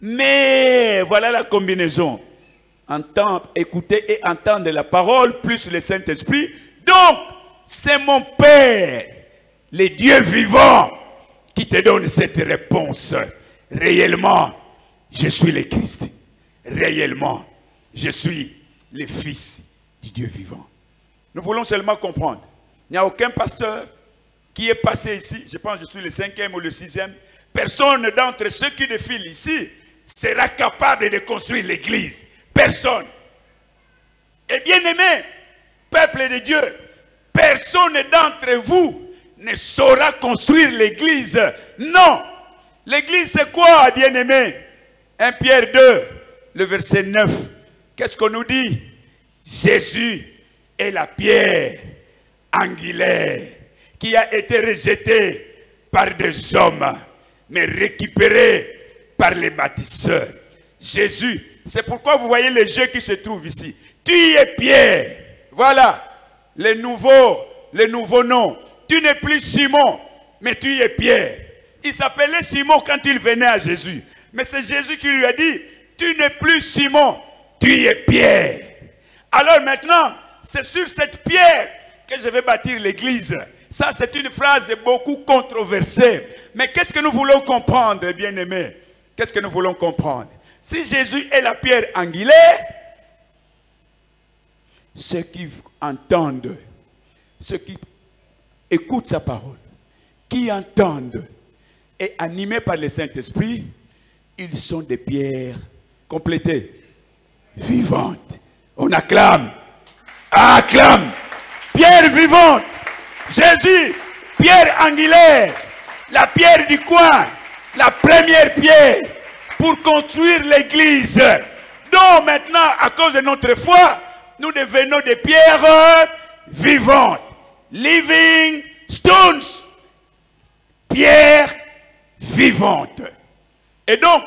Mais voilà la combinaison. Entendre, écouter et entendre la parole plus le Saint-Esprit. Donc, c'est mon Père, le Dieu vivant, qui te donne cette réponse. Réellement, je suis le Christ. Réellement, je suis le Fils du Dieu vivant. Nous voulons seulement comprendre. Il n'y a aucun pasteur qui est passé ici, je pense que je suis le 5e ou le 6e. Personne d'entre ceux qui défilent ici sera capable de construire l'église. Personne. Et bien aimé, peuple de Dieu, personne d'entre vous ne saura construire l'église. Non. L'église c'est quoi, bien aimé? 1 Pierre 2, le verset 9. Qu'est-ce qu'on nous dit? Jésus est la pierre angulaire qui a été rejetée par des hommes, mais récupérée par les bâtisseurs. Jésus, c'est pourquoi vous voyez les jeux qui se trouvent ici. Tu es Pierre. Voilà les nouveaux noms. Tu n'es plus Simon, mais tu es Pierre. Il s'appelait Simon quand il venait à Jésus. Mais c'est Jésus qui lui a dit, tu n'es plus Simon, tu es Pierre. Alors maintenant, c'est sur cette pierre que je vais bâtir l'église. Ça, c'est une phrase beaucoup controversée. Mais qu'est-ce que nous voulons comprendre, bien-aimés? Qu'est-ce que nous voulons comprendre? Si Jésus est la pierre angulaire, ceux qui entendent, ceux qui écoutent sa parole, qui entendent et animés par le Saint-Esprit, ils sont des pierres complétées, vivantes. On acclame. Acclame. Pierre vivante. Jésus, pierre angulaire, la pierre du coin, la première pierre pour construire l'église. Donc maintenant, à cause de notre foi, nous devenons des pierres vivantes. Living stones. Pierres vivantes. Et donc,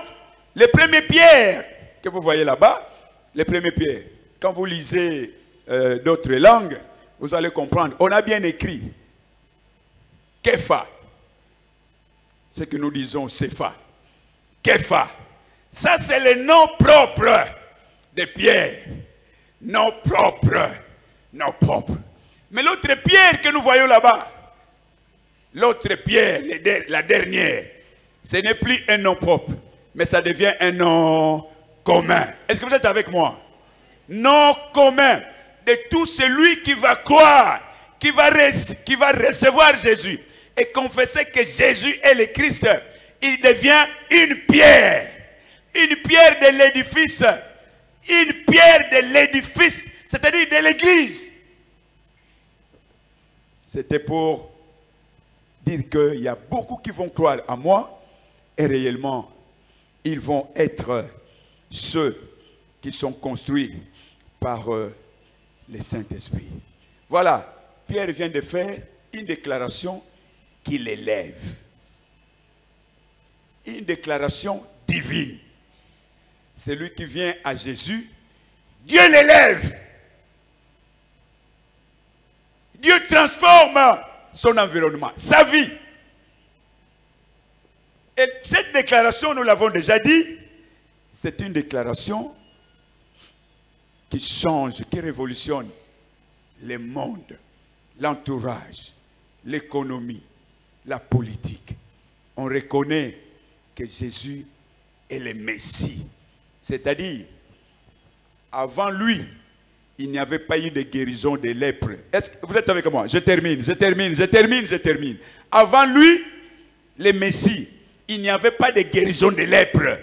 les premières pierres que vous voyez là-bas, les premières pierres, quand vous lisez d'autres langues, vous allez comprendre. On a bien écrit Képha. Ce que nous disons Sepha. Képha. Ça, c'est le nom propre des pierres. Nom propre. Nom propre. Mais l'autre pierre que nous voyons là-bas, l'autre pierre, la dernière, ce n'est plus un nom propre, mais ça devient un nom commun. Est-ce que vous êtes avec moi? Nom commun de tout celui qui va croire, qui va recevoir Jésus et confesser que Jésus est le Christ. Il devient une pierre de l'édifice, une pierre de l'édifice, c'est-à-dire de l'église. C'était pour dire qu'il y a beaucoup qui vont croire à moi et réellement, ils vont être ceux qui sont construits par le Saint-Esprit. Voilà, Pierre vient de faire une déclaration qui l'élève. Une déclaration divine. Celui qui vient à Jésus, Dieu l'élève. Dieu transforme son environnement, sa vie. Et cette déclaration, nous l'avons déjà dit, c'est une déclaration qui change, qui révolutionne le monde, l'entourage, l'économie, la politique. On reconnaît que Jésus est le Messie. C'est-à-dire, avant lui, il n'y avait pas eu de guérison des lèpres. Est-ce que vous êtes avec moi? Je termine. Avant lui, le Messie, il n'y avait pas de guérison des lèpres.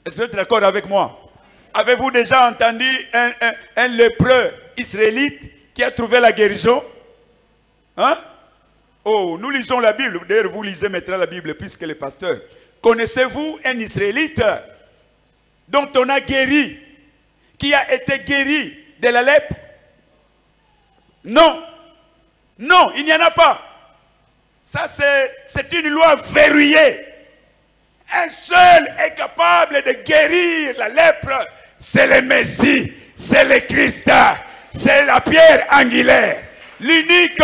Est-ce que vous êtes d'accord avec moi? Avez-vous déjà entendu un lépreux israélite qui a trouvé la guérison? Hein? Oh, nous lisons la Bible. D'ailleurs, vous lisez maintenant la Bible plus que les pasteurs. Connaissez-vous un Israélite dont on a guéri, qui a été guéri de la lèpre? Non. Non, il n'y en a pas. Ça, c'est une loi verrouillée. Un seul est capable de guérir la lèpre. C'est le Messie. C'est le Christ. C'est la pierre angulaire. L'unique,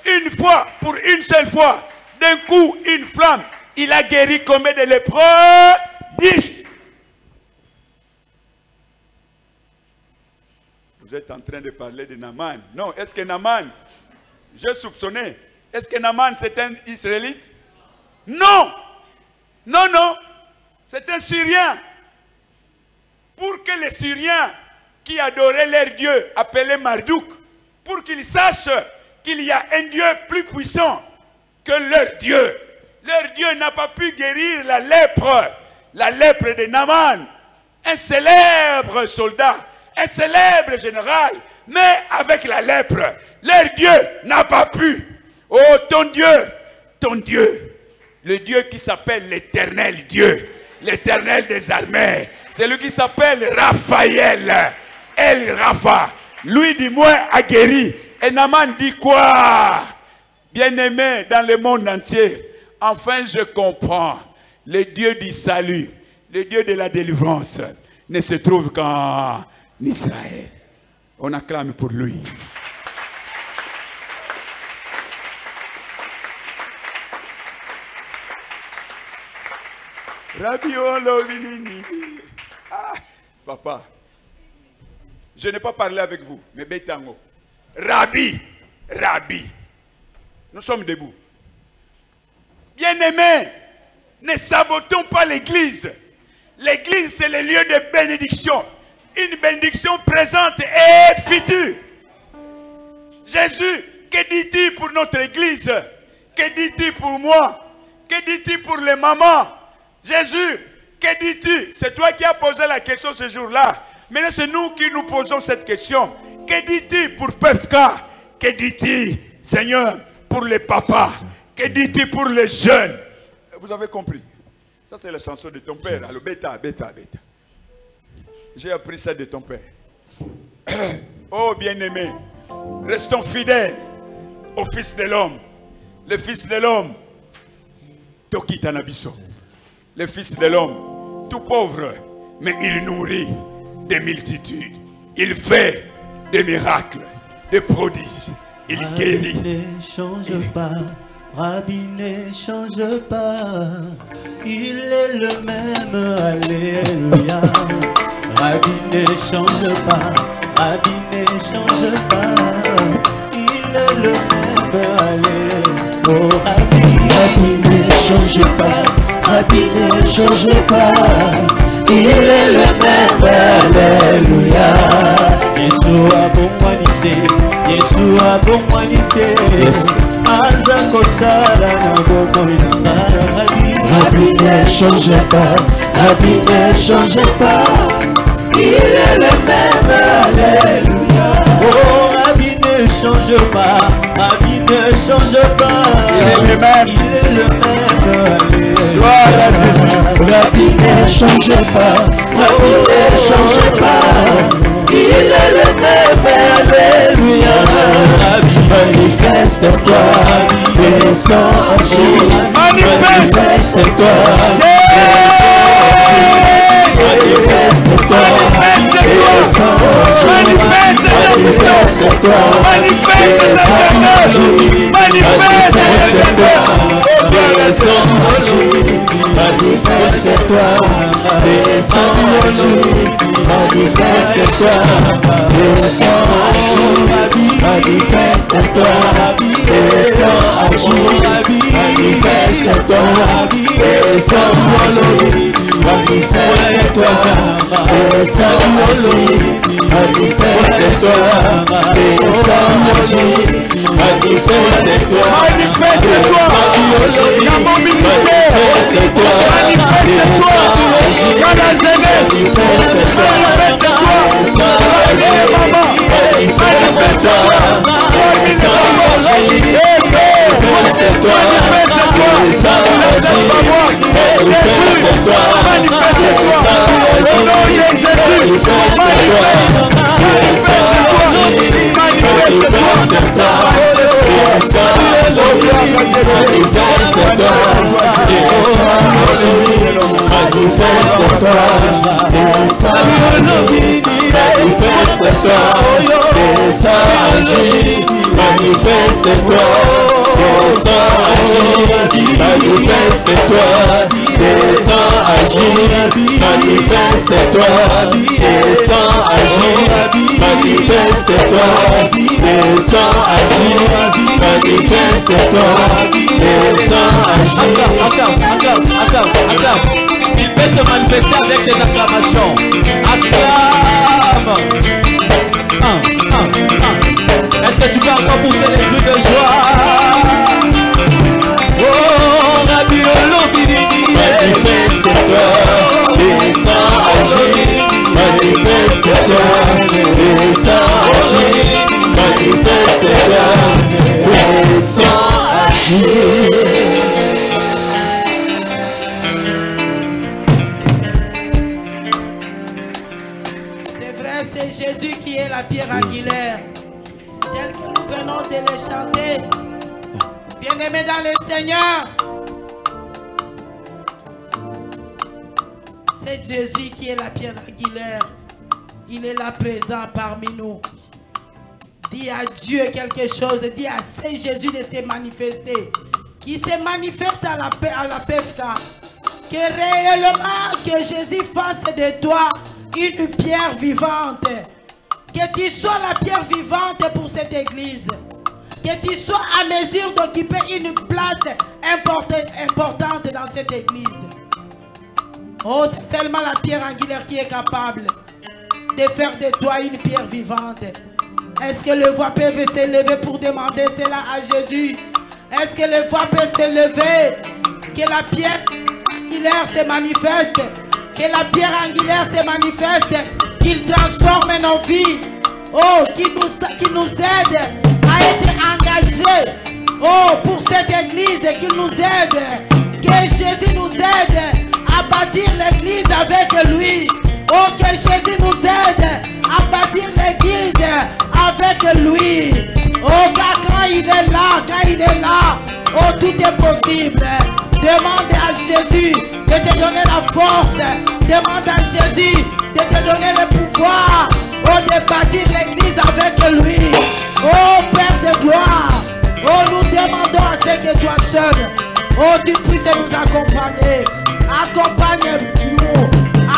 une fois, pour une seule fois, d'un coup, une flamme. Il a guéri combien de lépreux? 10. Vous êtes en train de parler de Naaman. Non, est-ce que Naaman, je soupçonnais, est-ce que Naaman c'est un Israélite? Non. Non, non. C'est un Syrien. Pour que les Syriens qui adoraient leur Dieu, appelé Marduk, pour qu'ils sachent qu'il y a un Dieu plus puissant que leur Dieu. Leur Dieu n'a pas pu guérir la lèpre de Naaman, un célèbre soldat, un célèbre général, mais avec la lèpre, leur Dieu n'a pas pu. Oh, ton Dieu, le Dieu qui s'appelle l'Éternel Dieu, l'Éternel des armées, c'est lui qui s'appelle Raphaël, El Rapha, Lui du moins a guéri. Et Naaman dit quoi? Bien-aimé dans le monde entier, enfin je comprends. Le Dieu du salut, le Dieu de la délivrance, ne se trouve qu'en Israël. On acclame pour lui. Rabbi Olovinini. Ah, papa, je n'ai pas parlé avec vous, mais Bétango. Rabbi, Rabbi. Nous sommes debout. Bien-aimés, ne sabotons pas l'église. L'église, c'est le lieu de bénédiction. Une bénédiction présente et future. Jésus, que dit-il pour notre église? Que dit-il pour moi? Que dit-il pour les mamans? Jésus, que dis-tu? C'est toi qui as posé la question ce jour-là. Maintenant, c'est nous qui nous posons cette question. Que dis-tu pour PFK? Que dis-tu, Seigneur, pour les papas? Que dis-tu pour les jeunes? Vous avez compris? Ça, c'est la chanson de ton père. Alors, bêta, bêta, bêta. J'ai appris ça de ton père. Oh, bien-aimé, restons fidèles au Fils de l'homme. Le Fils de l'homme, Toki Tanabiso. Le Fils de l'homme, tout pauvre, mais il nourrit des multitudes. Il fait des miracles, des prodiges. Il guérit. Rabbi ne change pas, Rabbi ne change pas. Il est le même, alléluia. Rabbi ne change pas, Rabbi ne change pas. Il est le même, alléluia. Oh, Rabbi ne change pas. Rabbi ne change pas, il est le même, alléluia. Yeshua bon humanité, Yeshua bon humanité. Azako sara na bobo inanga. Rabbi ne change pas, Rabbi ne change pas, il est le même, alléluia. Oh, Rabbi ne change pas, Rabbi ne change pas, Il est le même. Il est le même, alléluia. Gloire à Jésus. Rabbi ne change pas, Rabbi ne change pas, il est le même, alléluia. Rabbi manifeste-toi, descends en Jésus. Manifeste-toi, manifeste-toi, descends en Jésus. Manifeste-toi, manifeste-toi, descends en Jésus. Manifeste-toi, descends en Jésus. Manifeste-toi, descends en Jésus. Manifeste-toi, descends en Jésus. Manifeste-toi, descends en Jésus. Manifeste-toi, descends en Jésus. Manifeste-toi, descends en Jésus. Manifeste-toi, dans mon ministère. Manifeste-toi, dans la jeunesse. Manifeste-toi, dans les mamans. Manifeste-toi, manifeste-toi, descends, agis, manifeste-toi, descends, agis, manifeste-toi, descends, agis, manifeste-toi, descends, agis, manifeste-toi, descends, agis. Il peut se manifester avec des acclamations. Acclame. Est-ce que tu peux encore pousser les cris de joie? Oh, Rabbi Olobini, manifeste-toi, descends, agis, manifeste-toi, descends, agis, manifeste-toi, descends, agis. c'est Jésus qui est la pierre angulaire. Tel que nous venons de le chanter. Bien-aimés dans le Seigneur. C'est Jésus qui est la pierre angulaire. Il est là présent parmi nous. Dis à Dieu quelque chose. Dis à Saint Jésus de se manifester. Qui se manifeste à la PFK. Que réellement que Jésus fasse de toi une pierre vivante. Que tu sois la pierre vivante pour cette église. Que tu sois à mesure d'occuper une place importante dans cette église. Oh, c'est seulement la pierre angulaire qui est capable de faire de toi une pierre vivante. Est-ce que les voix peuvent s'élever pour demander cela à Jésus? Est-ce que les voix peuvent s'élever? Que la pierre angulaire se manifeste. Que la pierre angulaire se manifeste. Qu'il transforme nos vies. Oh, qui nous aide à être engagés. Oh, pour cette église, qu'il nous aide. Que Jésus nous aide à bâtir l'église avec lui. Oh, que Jésus nous aide à bâtir l'église avec lui. Oh, car quand il est là, oh, tout est possible. Demande à Jésus de te donner la force. Demande à Jésus de te donner le pouvoir. Oh, de bâtir l'église avec lui. Oh, Père de gloire. Oh, nous demandons à ce que toi seul, oh, tu puisses nous accompagner. Accompagne-nous.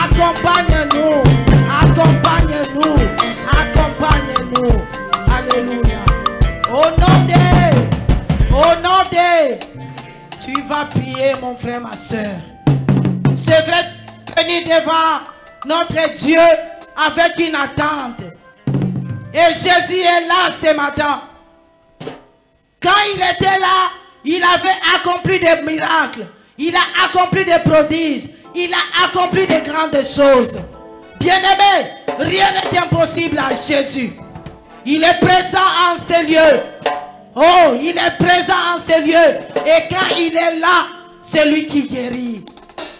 Accompagne-nous. Accompagne-nous. Accompagne-nous. Alléluia. Au nom de, tu vas prier, mon frère, ma soeur. C'est vrai, venir devant notre Dieu avec une attente. Et Jésus est là ce matin. Quand il était là, il avait accompli des miracles. Il a accompli des prodiges. Il a accompli de grandes choses. Bien-aimé, rien n'est impossible à Jésus. Il est présent en ces lieux. Oh, il est présent en ces lieux. Et quand il est là, c'est lui qui guérit.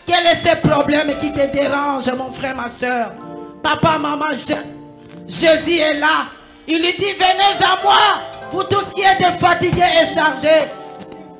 Quel est ce problème qui te dérange, mon frère, ma soeur? Papa, maman, Jésus est là. Il lui dit, venez à moi, vous tous qui êtes fatigués et chargés,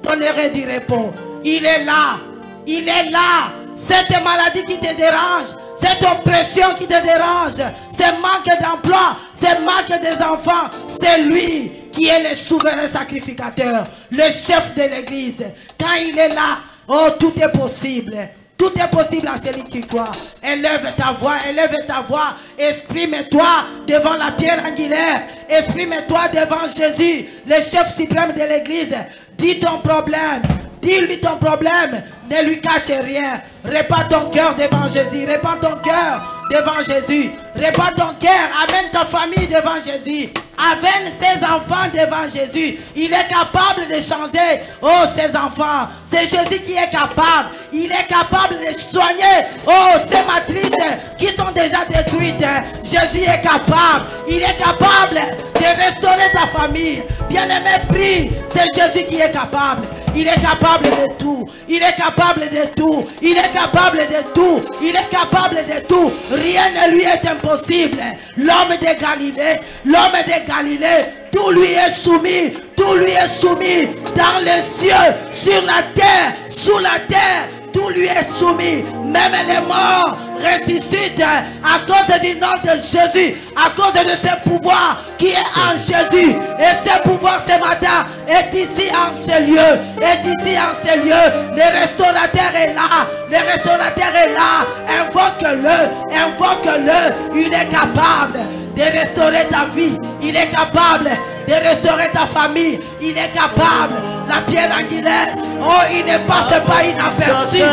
je donnerai du repos. Il est là. Il est là. Cette maladie qui te dérange, cette oppression qui te dérange, ce manque d'emploi, ce manque des enfants, c'est lui qui est le souverain sacrificateur, le chef de l'église. Quand il est là, oh, tout est possible. Tout est possible à celui qui croit. Élève ta voix, exprime-toi devant la pierre angulaire. Exprime-toi devant Jésus, le chef suprême de l'église. Dis ton problème. Dis-lui ton problème, ne lui cache rien. Répands ton cœur devant Jésus. Répands ton cœur devant Jésus. Répands ton cœur. Amène ta famille devant Jésus. Amène ses enfants devant Jésus. Il est capable de changer, oh, ses enfants. C'est Jésus qui est capable. Il est capable de soigner, oh, ces matrices qui sont déjà détruites. Jésus est capable. Il est capable de restaurer ta famille. Bien-aimé, prie. C'est Jésus qui est capable. Il est capable de tout. Il est capable de tout. Il est capable de tout. Il est capable de tout. Rien ne lui est impossible. L'homme de Galilée, tout lui est soumis. Tout lui est soumis dans les cieux, sur la terre, sous la terre. Tout lui est soumis. Même les morts ressuscitent à cause du nom de Jésus, à cause de ce pouvoir qui est en Jésus. Et ce pouvoir ce matin est ici en ces lieux. Est ici en ces lieux. Le restaurateur est là. Le restaurateur est là. Invoque-le. Invoque-le. Il est capable de restaurer ta vie. Il est capable de restaurer ta famille. Il est capable. La pierre angulaire, oh, il ne passe pas inaperçu. Il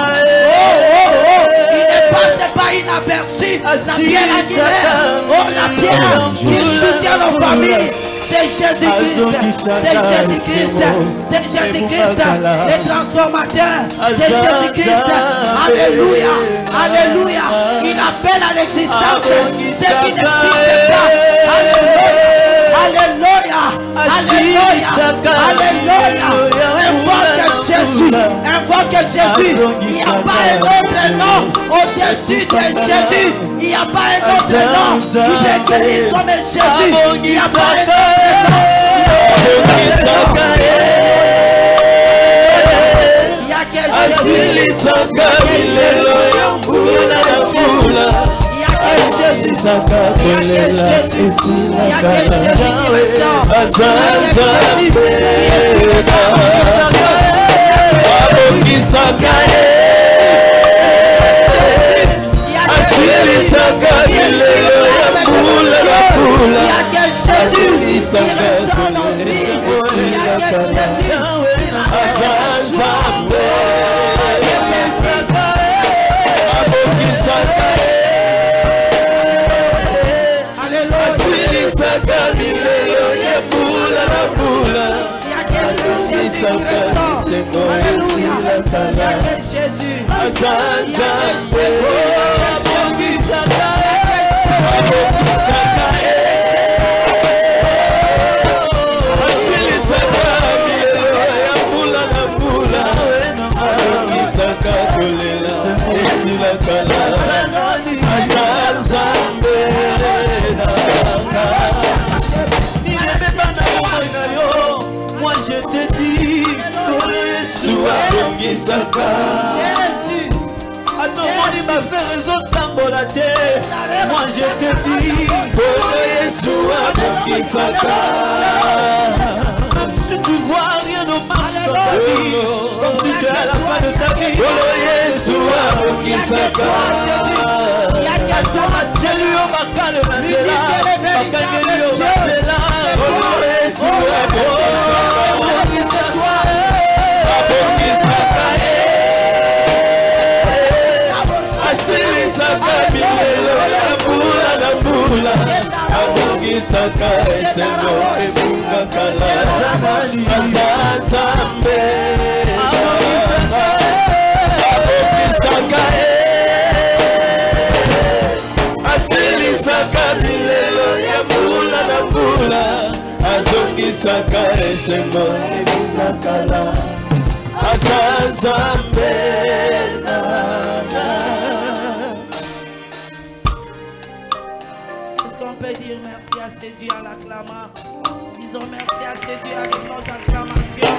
ne passe pas inaperçu. La pierre angulaire, oh, la pierre qui soutient nos familles. C'est Jésus-Christ. C'est Jésus-Christ. C'est Jésus-Christ, le transformateur. C'est Jésus-Christ. Alléluia. Alléluia. Il appelle à l'existence ce qui n'existe pas. Alléluia. Alléluia. Alléluia. Alléluia. Invoque Jésus. Jésus. Invoque Jésus. Il n'y a pas un autre nom au-dessus de Jésus. Il n'y a pas un autre nom qui peut guérir comme Jésus. Il n'y a pas un autre nom. Il n'y a que Jésus. Il y a que Jésus. Il y a que Jésus qui restaure. Il y a que Jésus qui est sur le Moi je te dis, Jésus, attends-moi, il m'a fait raison de t'embolater. Moi je te dis, même si tu vois rien ne marche dans ta vie, comme si tu es à la fin de ta vie. Est-ce qu'on peut dire merci à ce Dieu en l'acclamant? Disons merci à ce Dieu avec nos acclamations.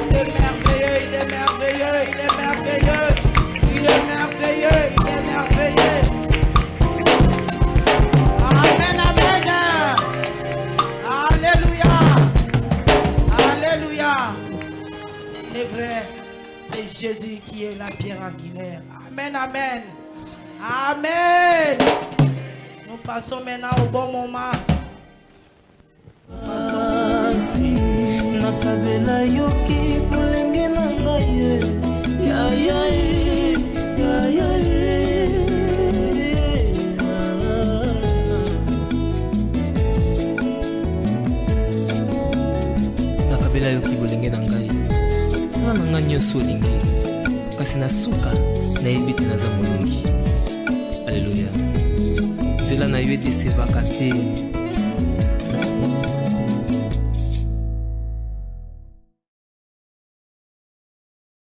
Il est merveilleux, il est merveilleux, il est merveilleux. Il est merveilleux, il est merveilleux. Amen, amen. Alléluia. Alléluia. C'est vrai, c'est Jésus qui est la pierre angulaire. Amen, amen. Amen. Nous passons maintenant au bon moment. nakabela yoki bolenge na ngai sala na ngai nyonso olingi kasi na suka nayebi te naza molongi. Alleluya. Nzela na yo edesevaka te.